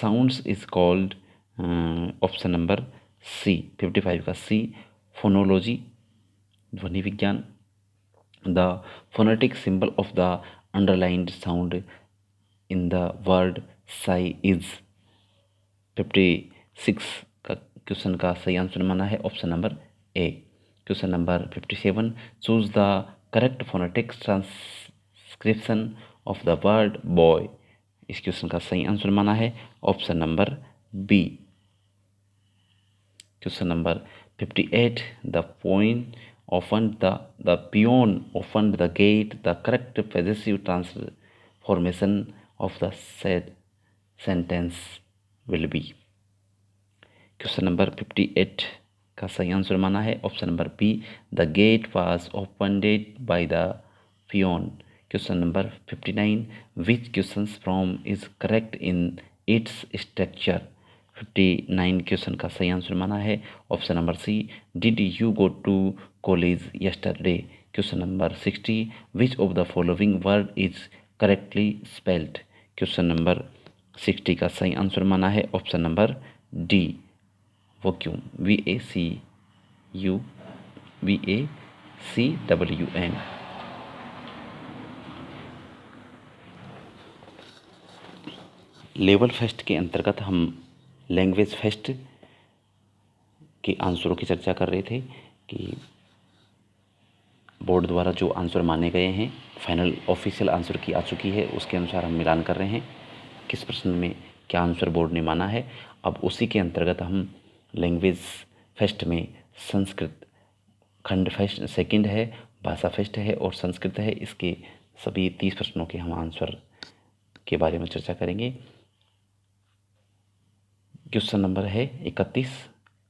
sounds is called? Option number C, 55 का सी, फोनोलॉजी, ध्वनि विज्ञान। The phonetic symbol of the underlined sound in the word sigh is? 56 का क्वेश्चन का सही आंसर माना है option number A. Question number 57, choose the correct phonetic transcription of the word boy? इस question का सही आंसर माना है option number B. Question number 58, the point opened the peon opened the gate. The correct possessive transformation of the said sentence will be? Question number 58 का सही answer माना है option number B, the gate was opened by the peon. Question number 59, which question from is correct in its structure. 59 question का सही answer माना है option number C. Did you go to college yesterday. Question number 60, which of the following word is correctly spelled. Question number 60 का सही answer माना है option number D, vacuum. VACUVACWN। Level fest के अंतर्गत हम लैंग्वेज फेस्ट के आंसरों की चर्चा कर रहे थे कि बोर्ड द्वारा जो आंसर माने गए हैं, फाइनल ऑफिशियल आंसर की आ चुकी है, उसके अनुसार हम मिलान कर रहे हैं किस प्रश्न में क्या आंसर बोर्ड ने माना है। अब उसी के अंतर्गत हम लैंग्वेज फेस्ट में संस्कृत खंड फेस्ट सेकंड है, भाषा फेस्ट है और संस्कृत है। इसके सभी 30 प्रश्नों के हम आंसर के बारे में चर्चा करेंगे। क्वेश्चन नंबर है 31,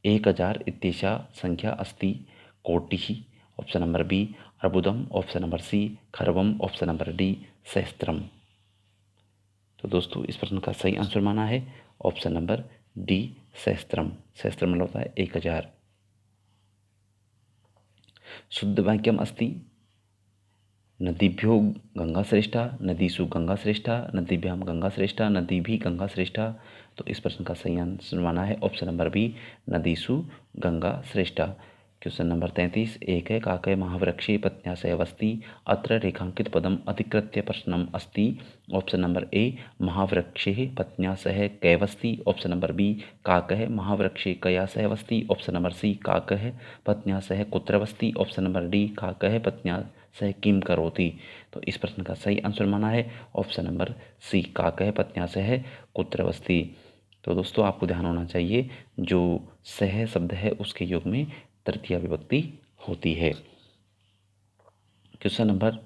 1000 इत्येषा संख्या अस्ति कोटिः। ऑप्शन नंबर बी अर्बुदम, ऑप्शन नंबर सी खरवम, ऑप्शन नंबर डी सहस्त्रम। तो दोस्तों इस प्रश्न का सही आंसर माना है ऑप्शन नंबर डी सहस्त्रम। सहस्त्रम मतलब होता है 1000। शुद्ध वाक्यम अस्ति नदीभ्यो गंगा श्रेष्ठा, नदीसु गंगा श्रेष्ठा, नदीभ्याम गंगा श्रेष्ठा, नदीभि गंगा श्रेष्ठा। तो इस प्रश्न का सही आंसर माना है ऑप्शन नंबर बी नदीसु गंगा श्रेष्ठा। क्वेश्चन नंबर 33, एक है काकय महावृक्षे पत्न्यासयवस्ति अत्र रेखांकित पदम अधिकृत्य प्रश्नम अस्ति। ऑप्शन नंबर ए महावृक्षे पत्न्यासह कैवस्ति, ऑप्शन नंबर बी काकः महावृक्षे कयासहवस्ति, ऑप्शन नंबर सी काकः पत्न्यासह कुत्रवस्ति, ऑप्शन नंबर डी काकः पत्न्यासह किम करोति। तो इस प्रश्न का सही आंसर माना है ऑप्शन नंबर सी काकः पत्न्यासह कुत्रवस्ति। तो दोस्तों आपको ध्यान होना चाहिए जो सह शब्द है उसके योग में तृतीया विभक्ति होती है। क्वेश्चन नंबर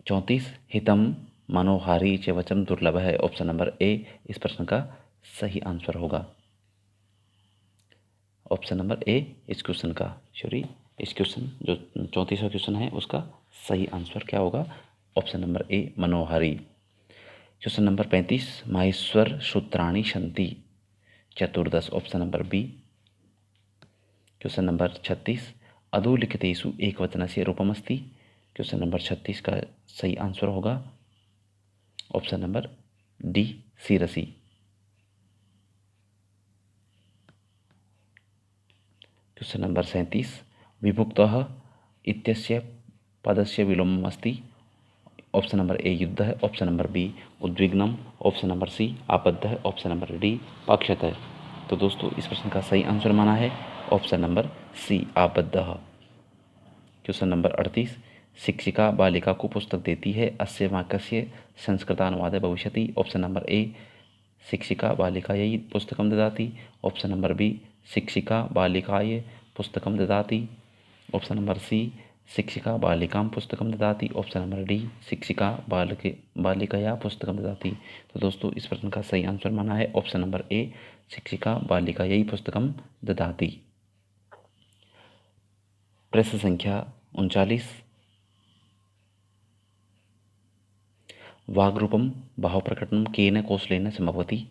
34, हितम मनोहारी च वचन दुर्लभ है। ऑप्शन नंबर ए इस प्रश्न का सही आंसर होगा। ऑप्शन नंबर ए इस क्वेश्चन का इस क्वेश्चन जो 34वां क्वेश्चन है उसका सही आंसर क्या होगा, ऑप्शन नंबर ए मनोहारी। क्वेश्चन नंबर 35, माहेश्वर सूत्राणि सन्ति चतुर्दश, option number B. Question number 36, अधोलिखितेषु एकवचनस्य रूपमस्ति। क्वेश्चन नंबर 36 का सही आंसर होगा ऑप्शन नंबर डी शिरसि। क्वेश्चन नंबर 37, विभुक्तः इत्यस्य पदस्य विलोमम् अस्ति। ऑप्शन नंबर ए युद्धः, ऑप्शन नंबर बी उद्विग्नम, ऑप्शन नंबर सी आपद्यः, ऑप्शन नंबर डी पक्षतः। तो दोस्तों इस प्रश्न का सही आंसर माना है ऑप्शन नंबर सी आपद्यः। क्वेश्चन नंबर 38, शिक्षिका बालिका को पुस्तक देती है अस्य वाक्यस्य संस्कृतानुवादः भविष्यति। ऑप्शन नंबर ए शिक्षिका बालिकायै पुस्तकं ददाति, ऑप्शन नंबर बी शिक्षिका बालिकायै पुस्तकं ददाति, ऑप्शन नंबर सी शिक्षिका बालिकां पुस्तकं ददाति, ऑप्शन नंबर डी शिक्षिका बालिकया पुस्तकं ददाति। तो दोस्तों इस प्रश्न का सही आंसर माना है ऑप्शन नंबर ए शिक्षिका बालिकायै पुस्तकं ददाति। प्रश्न संख्या 39, वाग्रूपम भावप्रकटनम केन कौशलेन संभवति।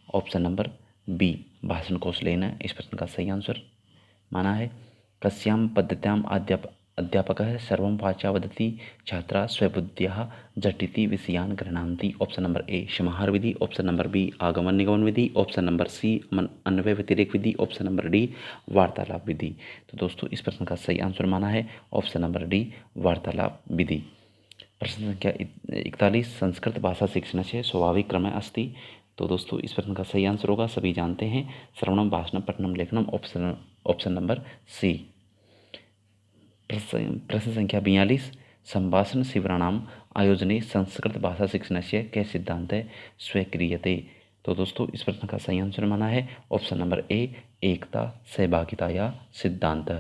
ऑप्शन नंबर बी भाषण कौशलेन। इस प्रश्न का सही आंसर माना है कस्यां पद्धत्याम् अध्यापकः सर्वं वाचा वदति छात्रा स्वबुद्ध्या झटिति विषयान् गृह्णान्ति। ऑप्शन नंबर ए समाहार विधि, ऑप्शन नंबर बी आगमन निगमन विधि, ऑप्शन नंबर सी अन्वय व्यतिरेक विधि, ऑप्शन नंबर डी वार्तालाप विधि। तो दोस्तों इस प्रश्न का सही आंसर माना है ऑप्शन नंबर डी वार्तालाप विधि। प्रश्न संख्या 41, संस्कृत भाषा शिक्षणस्य स्वाभाविक क्रमः अस्ति। तो दोस्तों इस प्रश्न का सही आंसर होगा सभी जानते हैं श्रवणम भाषणम पठनम लेखनम, ऑप्शन नंबर सी। प्रश्न संख्या 42, संभाषण शिबिराणाम आयोजने संस्कृत भाषा शिक्षणस्य के सिद्धांतः स्वीक्रियते। तो दोस्तों इस प्रश्न का सही आंसर माना है ऑप्शन नंबर ए एकता सहभागिता या सिद्धांत।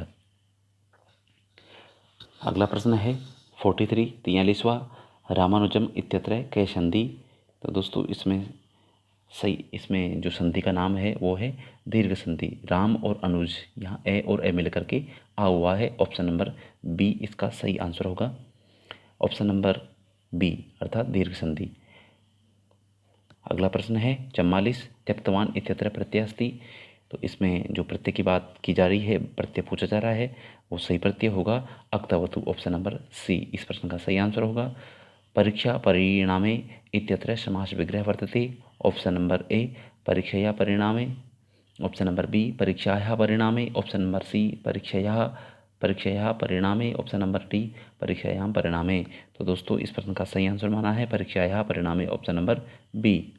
अगला प्रश्न है 43, 43वां, रामानुजम इत्यत्र कै संधि। तो दोस्तों इसमें जो संधि का नाम है वो है दीर्घ संधि। राम और अनुज यहाँ ए और ए मिलकर के आ हुआ है। ऑप्शन नंबर बी इसका सही आंसर होगा, ऑप्शन नंबर बी अर्थात दीर्घ संधि। अगला प्रश्न है 44 त्यक्तवान इत्यत्र प्रत्यय अस्ति। तो इसमें जो प्रत्यय की बात की जा रही है, प्रत्यय पूछा जा रहा है, वो सही प्रत्यय होगा अक्तवतु, ऑप्शन नंबर सी इस प्रश्न का सही आंसर होगा। परीक्षा परिणामे इत्यत्र समास विग्रह वर्तते, ऑप्शन नंबर ए परीक्षया परिणामे, ऑप्शन नंबर बी परीक्षायाः परिणामे, ऑप्शन नंबर सी परीक्षायाः परिणामे, ऑप्शन नंबर डी परीक्षायां परिणामे। तो दोस्तों इस प्रश्न का सही आंसर माना है परीक्षायाः परिणामे, ऑप्शन नंबर बी।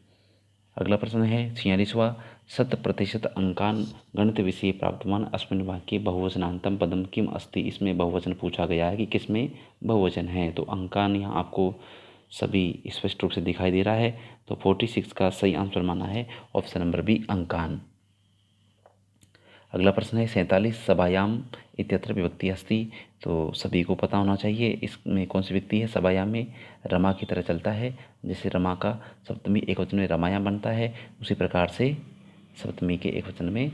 अगला प्रश्न है 46वां 100% अंकान गणित विषये प्राप्तवान अस्मिन् वाक्ये बहुवचनान्तं पदम किम अस्ति। इसमें बहुवचन पूछा गया है कि किसमें बहुवचन है। तो अंकान यहाँ आपको सभी स्पष्ट रूप से दिखाई दे रहा है। तो 46 का सही आंसर माना है ऑप्शन नंबर बी अंकान। अगला प्रश्न है 47 सभायाम इत्यत्र विभक्ति अस्ति। तो सभी को पता होना चाहिए इसमें कौन सी व्यक्ति है। सभायाम में रमा की तरह चलता है, जैसे रमा का सप्तमी एकवचन में रमायाम बनता है, उसी प्रकार से सप्तमी के एकवचन में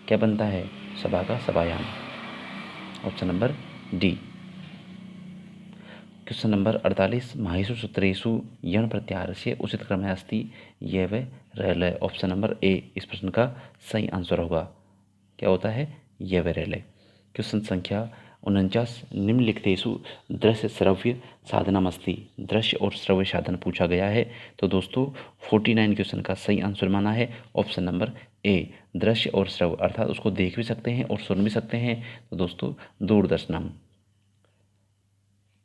क्या बनता है, सभा का सभायाम, option number D. Question number 48 माहेषु सूत्रेषु यण प्रत्याहारस्य उचित क्रमः अस्ति यह व रैलय, ऑप्शन नंबर ए इस प्रश्न का सही आंसर होगा। क्या होता है, यह व रैलय। क्वेश्चन संख्या 49 निम्नलिखितेषु दृश्य श्रव्य साधनमस्ति। दृश्य और श्रव्य साधन पूछा गया है। तो दोस्तों 49 क्वेश्चन का सही आंसर माना है ऑप्शन नंबर ए दृश्य और श्रव्य, अर्थात उसको देख भी सकते हैं और सुन भी सकते हैं। तो दोस्तों दूरदर्शनम।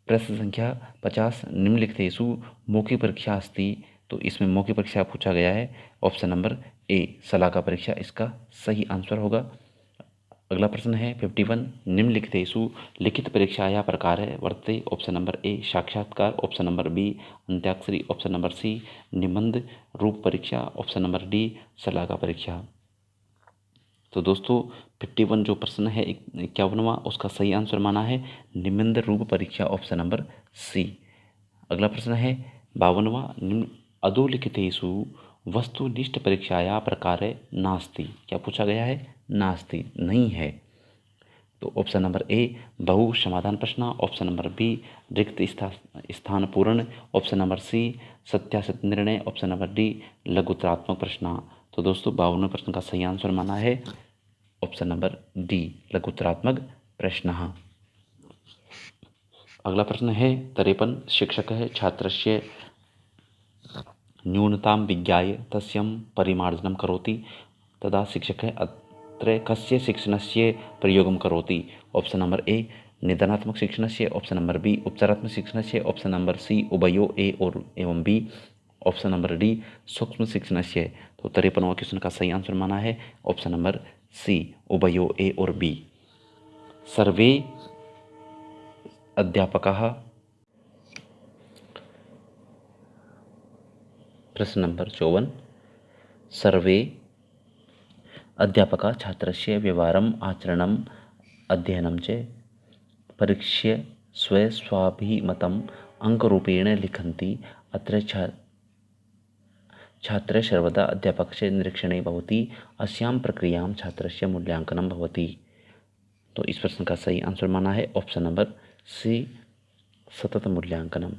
प्रश्न संख्या 50 निम्नलिखितेषु मौखिक परीक्षा अस्ति। तो इसमें मौखिक परीक्षा पूछा गया है, ऑप्शन नंबर ए शलाका परीक्षा इसका सही आंसर होगा। अगला प्रश्न है 51 निम्नलिखितेषु लिखित परीक्षायाः प्रकारः वर्तते, ऑप्शन नंबर ए साक्षात्कार, ऑप्शन नंबर बी अंत्याक्षरी, ऑप्शन नंबर सी निबंध रूप परीक्षा, ऑप्शन नंबर डी शलाका परीक्षा। तो दोस्तों 51 जो प्रश्न है 51वां, उसका सही आंसर माना है निबंध रूप परीक्षा, ऑप्शन नंबर सी। अगला प्रश्न है 52वां अधोलिखितेषु वस्तुनिष्ठ परीक्षाया प्रकार नास्ति। क्या पूछा गया है, नास्ति नहीं है। तो ऑप्शन नंबर ए बहु समाधान प्रश्न, ऑप्शन नंबर बी रिक्त स्थान पूर्ण, ऑप्शन नंबर सी सत्यासत्य निर्णय, ऑप्शन नंबर डी लघुतरात्मक प्रश्न। तो दोस्तों 52वें प्रश्न का सही आंसर माना है ऑप्शन नंबर डी लघुतरात्मक प्रश्न। अगला प्रश्न है 53 शिक्षकः छात्रस्य न्यूनतां विज्ञाय तस्यं परिमार्जनं करोति तदा शिक्षकः अत्र कस्य शिक्षणस्य प्रयोगं करोति। ऑप्शन नंबर ए निदानात्मक शिक्षणस्य, ऑप्शन नंबर बी उपचारात्मक शिक्षणस्य, ऑप्शन नंबर सी उभयो ए और एवं बी, ऑप्शन नंबर डी सूक्ष्म शिक्षणस्य। तो 53वां क्वेश्चन का सही आंसर माना है ऑप्शन नंबर सी उभयो ए और बी। सर्वे अध्यापकाः। प्रश्न नंबर 54 सर्वे अध्यापकाः छात्रस्य व्यवहारम् आचरणम् अध्ययनं च परीक्ष्य स्वाभिमतम् अंकरूपेण लिखन्ति। अत्र छात्रः सर्वदा अध्यापकस्य निरीक्षणे भवति। अस्यां प्रक्रियां छात्रस्य मूल्यांकनं भवति। तो इस प्रश्न का सही आंसर माना है ऑप्शन नंबर सी सतत मूल्यांकनम।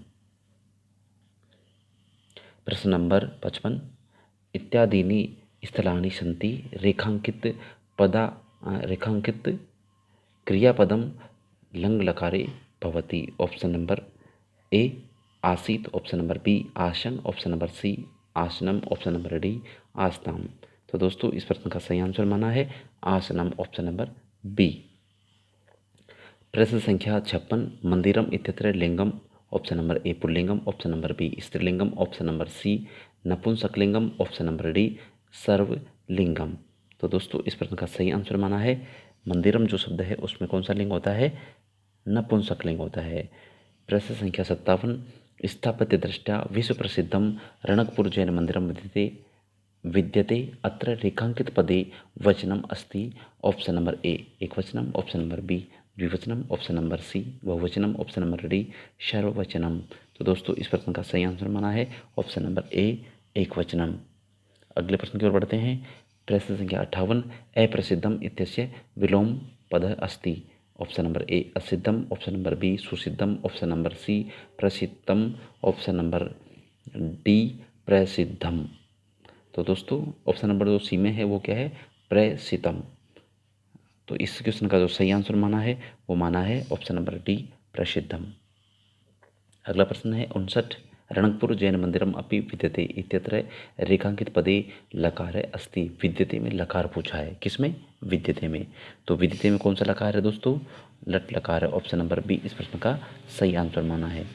प्रश्न नंबर 55 इत्यादीनि स्थलानि सन्ति रेखांकित क्रियापदम लंग लकारे भवति। ऑप्शन नंबर ए आसीत, ऑप्शन नंबर बी आसन, ऑप्शन नंबर सी आसनम, ऑप्शन नंबर डी आस्ताम। तो दोस्तों इस प्रश्न का सही आंसर माना है आसनम, ऑप्शन नंबर बी। प्रश्न संख्या 56 मंदिरम इत्यत्र लिंगम, ऑप्शन नंबर ए पुल्लिंगम, ऑप्शन नंबर बी स्त्रीलिंगम, ऑप्शन नंबर सी नपुंसकलिंगम, ऑप्शन नंबर डी सर्वलिंगम। तो दोस्तों इस प्रश्न का सही आंसर माना है मंदिरम जो शब्द है उसमें कौन सा लिंग होता है, नपुंसकलिंग होता है। प्रश्न संख्या 57 स्थापत्य दृष्ट्या विश्व प्रसिद्धम रणकपुर जैन मंदिरम विद्यते अत्र रेखांकित पदे वचनम अस्ति। ऑप्शन नंबर ए एकवचनम, ऑप्शन नंबर बी द्विवचनम, ऑप्शन नंबर सी बहुवचनम, ऑप्शन नंबर डी सर्ववचनम। तो दोस्तों इस प्रश्न का सही आंसर माना है ऑप्शन नंबर ए एकवचनम। अगले प्रश्न की ओर बढ़ते हैं। प्रश्न संख्या 58 अप्रसिद्धम इत्यस्य विलोम पदः अस्ति। ऑप्शन नंबर ए असिद्धम, ऑप्शन नंबर बी सुसिद्धम, ऑप्शन नंबर सी प्रसिद्धम, ऑप्शन नंबर डी प्रसिद्धम। तो दोस्तों ऑप्शन नंबर जो सी में है वो क्या है, प्रेषितम। तो इस क्वेश्चन का जो सही आंसर माना है वो माना है ऑप्शन नंबर डी, प्रसिद्धम। अगला प्रश्न है 59, रणकपुर जैन मंदिरम अपि विद्यते इत्यत्र रेखांकित पदे लकार अस्ति। विद्यते में लकार पूछा है, किसमें, विद्यते में। तो विद्यते में कौन सा लकार है दोस्तों, लट लकार है। ऑप्शन नंबर बी इस प्रश्न का सही आंसर माना है।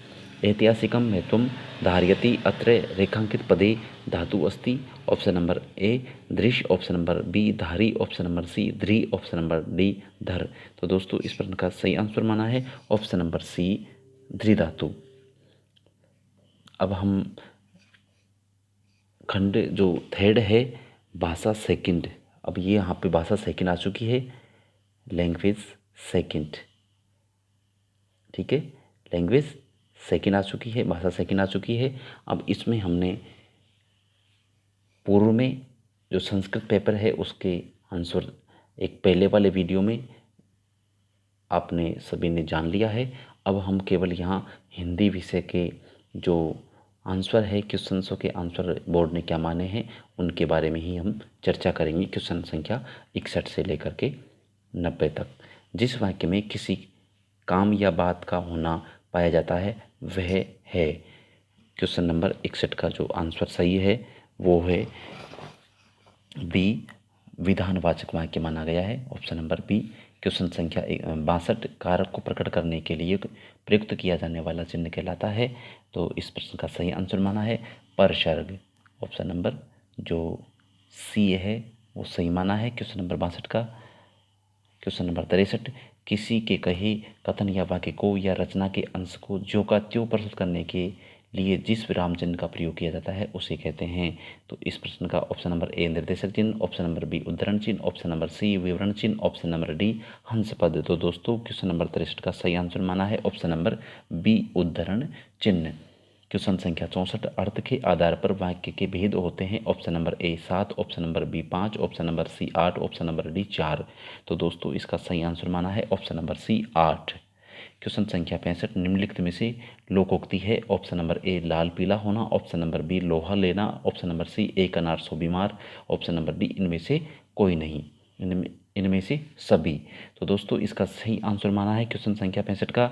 ऐतिहासिकम महत्वम धारयति अत्र रेखांकित पदे धातु अस्ति। ऑप्शन नंबर ए दृश्य, ऑप्शन नंबर बी धारी, ऑप्शन नंबर सी ध्री, ऑप्शन नंबर डी धर। तो दोस्तों इस प्रश्न का सही आंसर माना है ऑप्शन नंबर सी ध्री धातु। अब हम खंड जो थर्ड है भाषा सेकंड, अब ये यहाँ पे भाषा सेकंड आ चुकी है, लैंग्वेज सेकंड, ठीक है, लैंग्वेज सेकंड आ चुकी है, भाषा सेकंड आ चुकी है। अब इसमें हमने पूर्व में जो संस्कृत पेपर है उसके आंसर एक पहले वाले वीडियो में आपने सभी ने जान लिया है। अब हम केवल यहाँ हिंदी विषय के जो आंसर है, क्वेश्चंसों के आंसर बोर्ड ने क्या माने हैं उनके बारे में ही हम चर्चा करेंगे। क्वेश्चन संख्या 61 से लेकर के 90 तक। जिस वाक्य में किसी काम या बात का होना पाया जाता है वह है, क्वेश्चन नंबर 61 का जो आंसर सही है वो है बी, विधानवाचक वाक्य माना गया है। ऑप्शन नंबर बी क्वेश्चन संख्या 62 कारक को प्रकट करने के लिए प्रयुक्त किया जाने वाला चिन्ह कहलाता है। तो इस प्रश्न का सही आंसर माना है परसर्ग। ऑप्शन नंबर जो सी है वो सही माना है क्वेश्चन नंबर 62 का। क्वेश्चन नंबर 63, किसी के कहे कथन या वाक्य को या रचना के अंश को ज्यों का त्यों प्रस्तुत करने के लिए जिस विराम चिन्ह का प्रयोग किया जाता है उसे कहते हैं। तो इस प्रश्न का ऑप्शन नंबर ए निर्देशक चिन्ह, ऑप्शन नंबर बी उद्धरण चिन्ह, ऑप्शन नंबर सी विवरण चिन्ह, ऑप्शन नंबर डी हंस पद। तो दोस्तों क्वेश्चन नंबर 63 का सही आंसर माना है ऑप्शन नंबर बी उद्धरण चिन्ह। क्वेश्चन संख्या 64, अर्थ के आधार पर वाक्य के भेद होते हैं। Option number A 7, option number B 5, option number C 8, option number D 4। तो दोस्तों इसका सही आंसर माना है ऑप्शन नंबर सी 8। क्वेश्चन संख्या 65, निम्नलिखित में से लोकोक्ति है। ऑप्शन नंबर ए लाल पीला होना, ऑप्शन नंबर बी लोहा लेना, ऑप्शन नंबर सी एक अनार 100 बीमार, ऑप्शन नंबर डी इनमें से कोई नहीं, इनमें से सभी। तो दोस्तों इसका सही आंसर माना है क्वेश्चन संख्या 65 का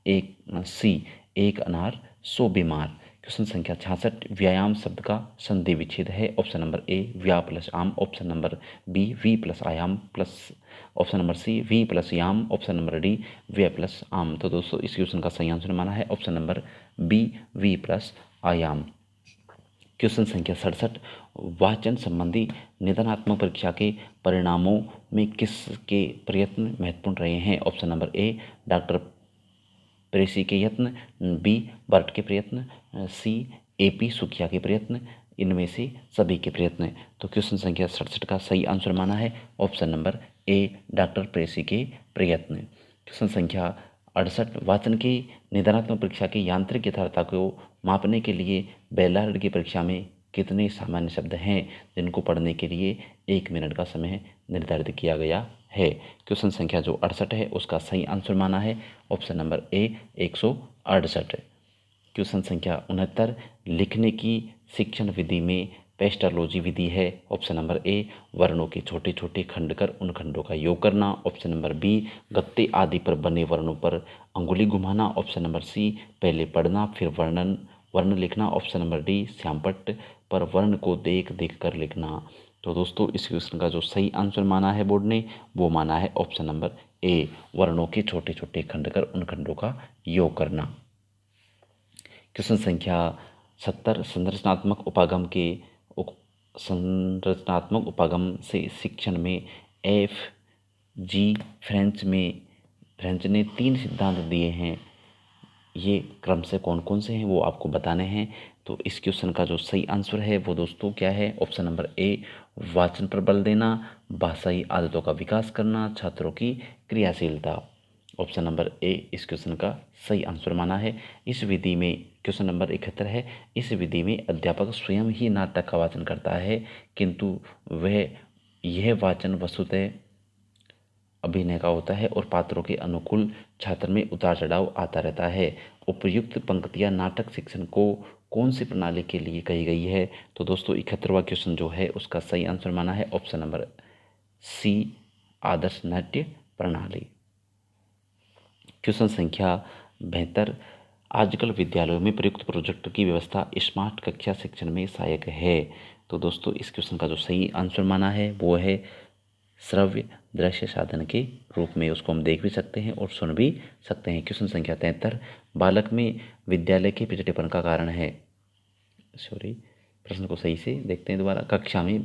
एक सी एक अनार 100 बीमार। क्वेश्चन संख्या 66, व्यायाम शब्द का संधि विच्छेद है। ऑप्शन नंबर ए व्या प्लस आम, option number B we plus आयाम प्लस, ऑप्शन नंबर सी वी प्लस याम, ऑप्शन नंबर डी व्यय प्लस आम। तो दोस्तों इस क्वेश्चन का सही आंसर माना है option number B we plus आयाम। क्वेश्चन संख्या 67, वाचन संबंधी निदानात्मक परीक्षा के परिणामों में किसके प्रयत्न महत्वपूर्ण रहे हैं। ऑप्शन नंबर ए डॉक्टर प्रेसी के यत्न, बी बर्ट के प्रयत्न, सी एपी सुखिया के प्रयत्न, इनमें से सभी के प्रयत्न। तो क्वेश्चन संख्या 67 का सही आंसर माना है ऑप्शन नंबर ए डॉक्टर प्रेसी के प्रयत्न। क्वेश्चन संख्या 68, वाचन की निदानात्मक परीक्षा की यांत्रिक यथार्थता को मापने के लिए बेलार्ड की परीक्षा में कितने सामान्य शब्द हैं जिनको पढ़ने के लिए 1 मिनट का समय निर्धारित किया गया है। क्वेश्चन संख्या जो 68 है उसका सही आंसर माना है ऑप्शन नंबर ए 168। क्वेश्चन संख्या 69, लिखने की शिक्षण विधि में पेस्टालॉजी विधि है। ऑप्शन नंबर ए वर्णों के छोटे छोटे खंड कर उन खंडों का योग करना, ऑप्शन नंबर बी गत्ते आदि पर बने वर्णों पर अंगुली घुमाना, ऑप्शन नंबर सी पहले पढ़ना फिर वर्ण लिखना, ऑप्शन नंबर डी श्यामपट्ट पर वर्ण को देख देख कर लिखना। तो दोस्तों इस क्वेश्चन का जो सही आंसर माना है बोर्ड ने वो माना है ऑप्शन नंबर ए वर्णों के छोटे छोटे खंड कर उन खंडों का योग करना। क्वेश्चन संख्या 70, संरचनात्मक उपागम से शिक्षण में एफ जी फ्रेंच ने 3 सिद्धांत दिए हैं, ये क्रम से कौन कौन से हैं वो आपको बताने हैं। तो इस क्वेश्चन का जो सही आंसर है वो दोस्तों क्या है, ऑप्शन नंबर ए वाचन पर बल देना, भाषाई आदतों का विकास करना, छात्रों की क्रियाशीलता। ऑप्शन नंबर ए इस क्वेश्चन का सही आंसर माना है। इस विधि में क्वेश्चन नंबर 71 है, इस विधि में अध्यापक स्वयं ही नाटक का वाचन करता है किंतु यह वाचन वस्तुतः अभिनय का होता है और पात्रों के अनुकूल छात्र में उतार चढ़ाव आता रहता है। उपयुक्त पंक्तियाँ नाटक शिक्षण को कौन सी प्रणाली के लिए कही गई है? तो दोस्तों 71वां क्वेश्चन जो है उसका सही आंसर माना है ऑप्शन नंबर सी, आदर्श नाट्य प्रणाली। क्वेश्चन संख्या 72, आजकल विद्यालयों में प्रयुक्त प्रोजेक्टर की व्यवस्था स्मार्ट कक्षा शिक्षण में सहायक है। तो दोस्तों इस क्वेश्चन का जो सही आंसर माना है वो है श्रव्य दृश्य साधन के रूप में, उसको हम देख भी सकते हैं और सुन भी सकते हैं। क्वेश्चन संख्या 73, बालक में विद्यालय के पिछड़ेपन का कारण है, सॉरी प्रश्न को सही से देखते हैं दोबारा। कक्षा में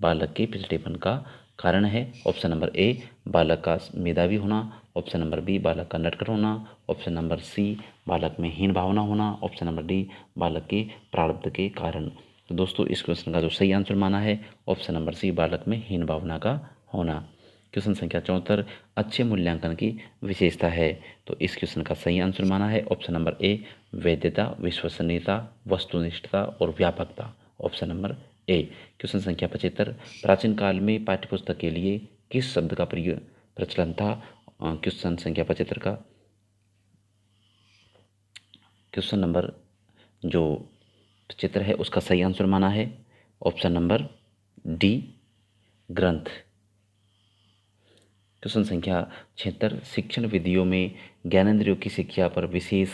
बालक के पिछड़ेपन का कारण है ऑप्शन नंबर ए बालक का मेधावी होना, ऑप्शन नंबर बी बालक का नटखट होना, ऑप्शन नंबर सी बालक में हीन भावना होना, ऑप्शन नंबर डी बालक के प्रारब्ध के कारण। तो दोस्तों इस क्वेश्चन का जो सही आंसर माना है ऑप्शन नंबर सी, बालक में हीन भावना का होना। क्वेश्चन संख्या 74, अच्छे मूल्यांकन की विशेषता है। तो इस क्वेश्चन का सही आंसर माना है ऑप्शन नंबर ए वैधता, विश्वसनीयता, वस्तुनिष्ठता और व्यापकता, ऑप्शन नंबर ए। क्वेश्चन संख्या 75, प्राचीन काल में पाठ्यपुस्तक के लिए किस शब्द का प्रचलन था? क्वेश्चन संख्या 75 का क्वेश्चन नंबर जो चित्र है उसका सही आंसर माना है ऑप्शन नंबर डी, ग्रंथ। क्वेश्चन संख्या 76, शिक्षण विधियों में ज्ञानेंद्रियों की शिक्षा पर विशेष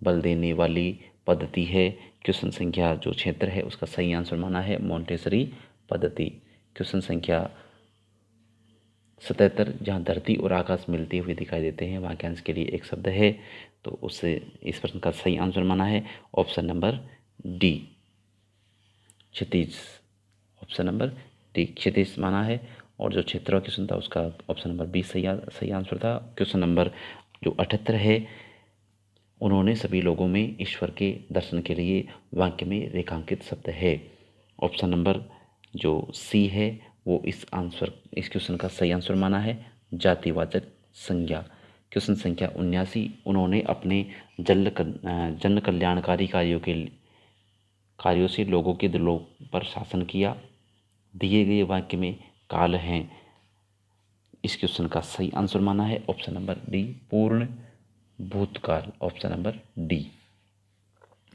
बल देने वाली पद्धति है। क्वेश्चन संख्या जो 76 है उसका सही आंसर माना है मोंटेसरी पद्धति। क्वेश्चन संख्या 77, जहाँ धरती और आकाश मिलते हुए दिखाई देते हैं वाक्यांश के लिए एक शब्द है, तो उससे इस प्रश्न का सही आंसर माना है ऑप्शन नंबर डी, क्षितिज, ऑप्शन नंबर डी क्षितिज माना है। और जो 76वां क्वेश्चन था उसका ऑप्शन नंबर बी सही आंसर था। क्वेश्चन नंबर जो 78 है, उन्होंने सभी लोगों में ईश्वर के दर्शन के लिए वाक्य में रेखांकित शब्द है, ऑप्शन नंबर जो सी है वो इस क्वेश्चन का सही आंसर माना है जातिवाचक संज्ञा। क्वेश्चन संख्या 79, उन्होंने अपने जन कल्याणकारी कार्यों से लोगों के दिलों पर शासन किया। दिए गए वाक्य में काल हैं, इस क्वेश्चन का सही आंसर माना है ऑप्शन नंबर डी, पूर्ण भूतकाल, ऑप्शन नंबर डी।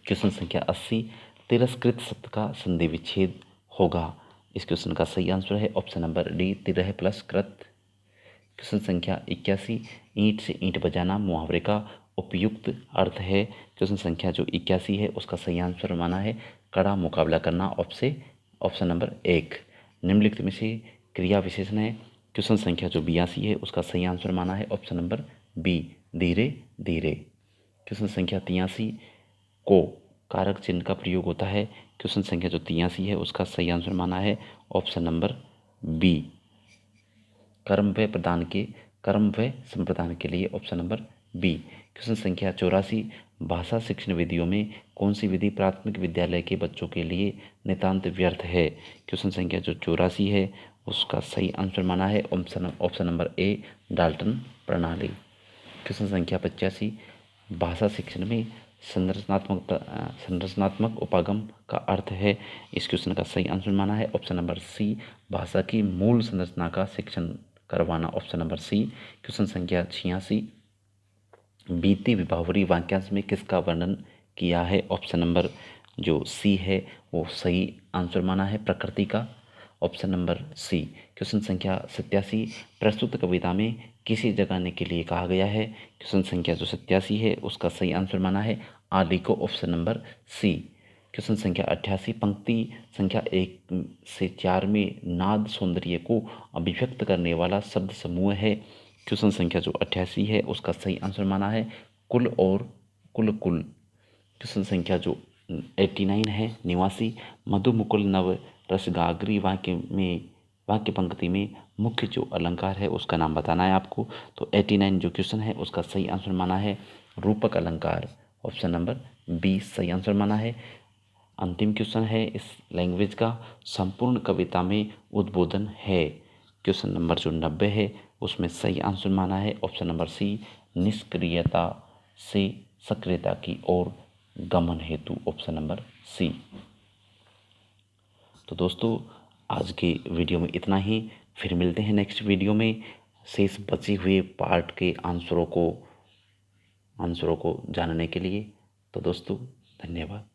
क्वेश्चन संख्या 80, तिरस्कृत शब्द का संधि विच्छेद होगा, इस क्वेश्चन का सही आंसर है ऑप्शन नंबर डी, तिरह प्लस कृत। क्वेश्चन संख्या 81, ईंट से ईंट बजाना मुहावरे का उपयुक्त अर्थ है। क्वेश्चन संख्या जो 81 है उसका सही आंसर माना है कड़ा मुकाबला करना, ऑप्शन नंबर एक। निम्नलिखित में से क्रिया विशेषण है। क्वेश्चन संख्या जो 82 है उसका सही आंसर माना है ऑप्शन नंबर बी, धीरे धीरे। क्वेश्चन संख्या 83, को कारक चिन्ह का प्रयोग होता है। क्वेश्चन संख्या जो 83 है उसका सही आंसर माना है ऑप्शन नंबर बी, कर्म व संप्रदान के लिए, ऑप्शन नंबर बी। क्वेश्चन संख्या 84, भाषा शिक्षण विधियों में कौन सी विधि प्राथमिक विद्यालय के बच्चों के लिए नितांत व्यर्थ है? क्वेश्चन संख्या जो 84 है उसका सही आंसर माना है ऑप्शन नंबर ए, डाल्टन प्रणाली। क्वेश्चन संख्या 85, भाषा शिक्षण में संरचनात्मक उपागम का अर्थ है, इस क्वेश्चन का सही आंसर माना है ऑप्शन नंबर सी, भाषा की मूल संरचना का शिक्षण करवाना, ऑप्शन नंबर सी। क्वेश्चन संख्या 86, बीती विभावरी वाक्यांश में किसका वर्णन किया है? ऑप्शन नंबर जो सी है वो सही आंसर माना है प्रकृति का, ऑप्शन नंबर सी। क्वेश्चन संख्या 87, प्रस्तुत कविता में किसे जगाने के लिए कहा गया है? क्वेश्चन संख्या जो 87 है उसका सही आंसर माना है आली को, ऑप्शन नंबर सी। क्वेश्चन संख्या 88, पंक्ति संख्या 1 से 4 में नाद सौंदर्य को अभिव्यक्त करने वाला शब्द समूह है। क्वेश्चन संख्या जो 88 है उसका सही आंसर माना है कुल और कुल। क्वेश्चन संख्या जो 89 है, निवासी मधुमुकुल नव रसगागरी वाक्य पंक्ति में मुख्य जो अलंकार है उसका नाम बताना है आपको। तो 89 जो क्वेश्चन है उसका सही आंसर माना है रूपक अलंकार, ऑप्शन नंबर बी सही आंसर माना है। अंतिम क्वेश्चन है इस लैंग्वेज का, संपूर्ण कविता में उद्बोधन है। क्वेश्चन नंबर जो 90 है उसमें सही आंसर माना है ऑप्शन नंबर सी, निष्क्रियता से सक्रियता की ओर गमन हेतु, ऑप्शन नंबर सी। तो दोस्तों आज के वीडियो में इतना ही, फिर मिलते हैं नेक्स्ट वीडियो में शेष बचे हुए पार्ट के आंसरों को जानने के लिए। तो दोस्तों, धन्यवाद।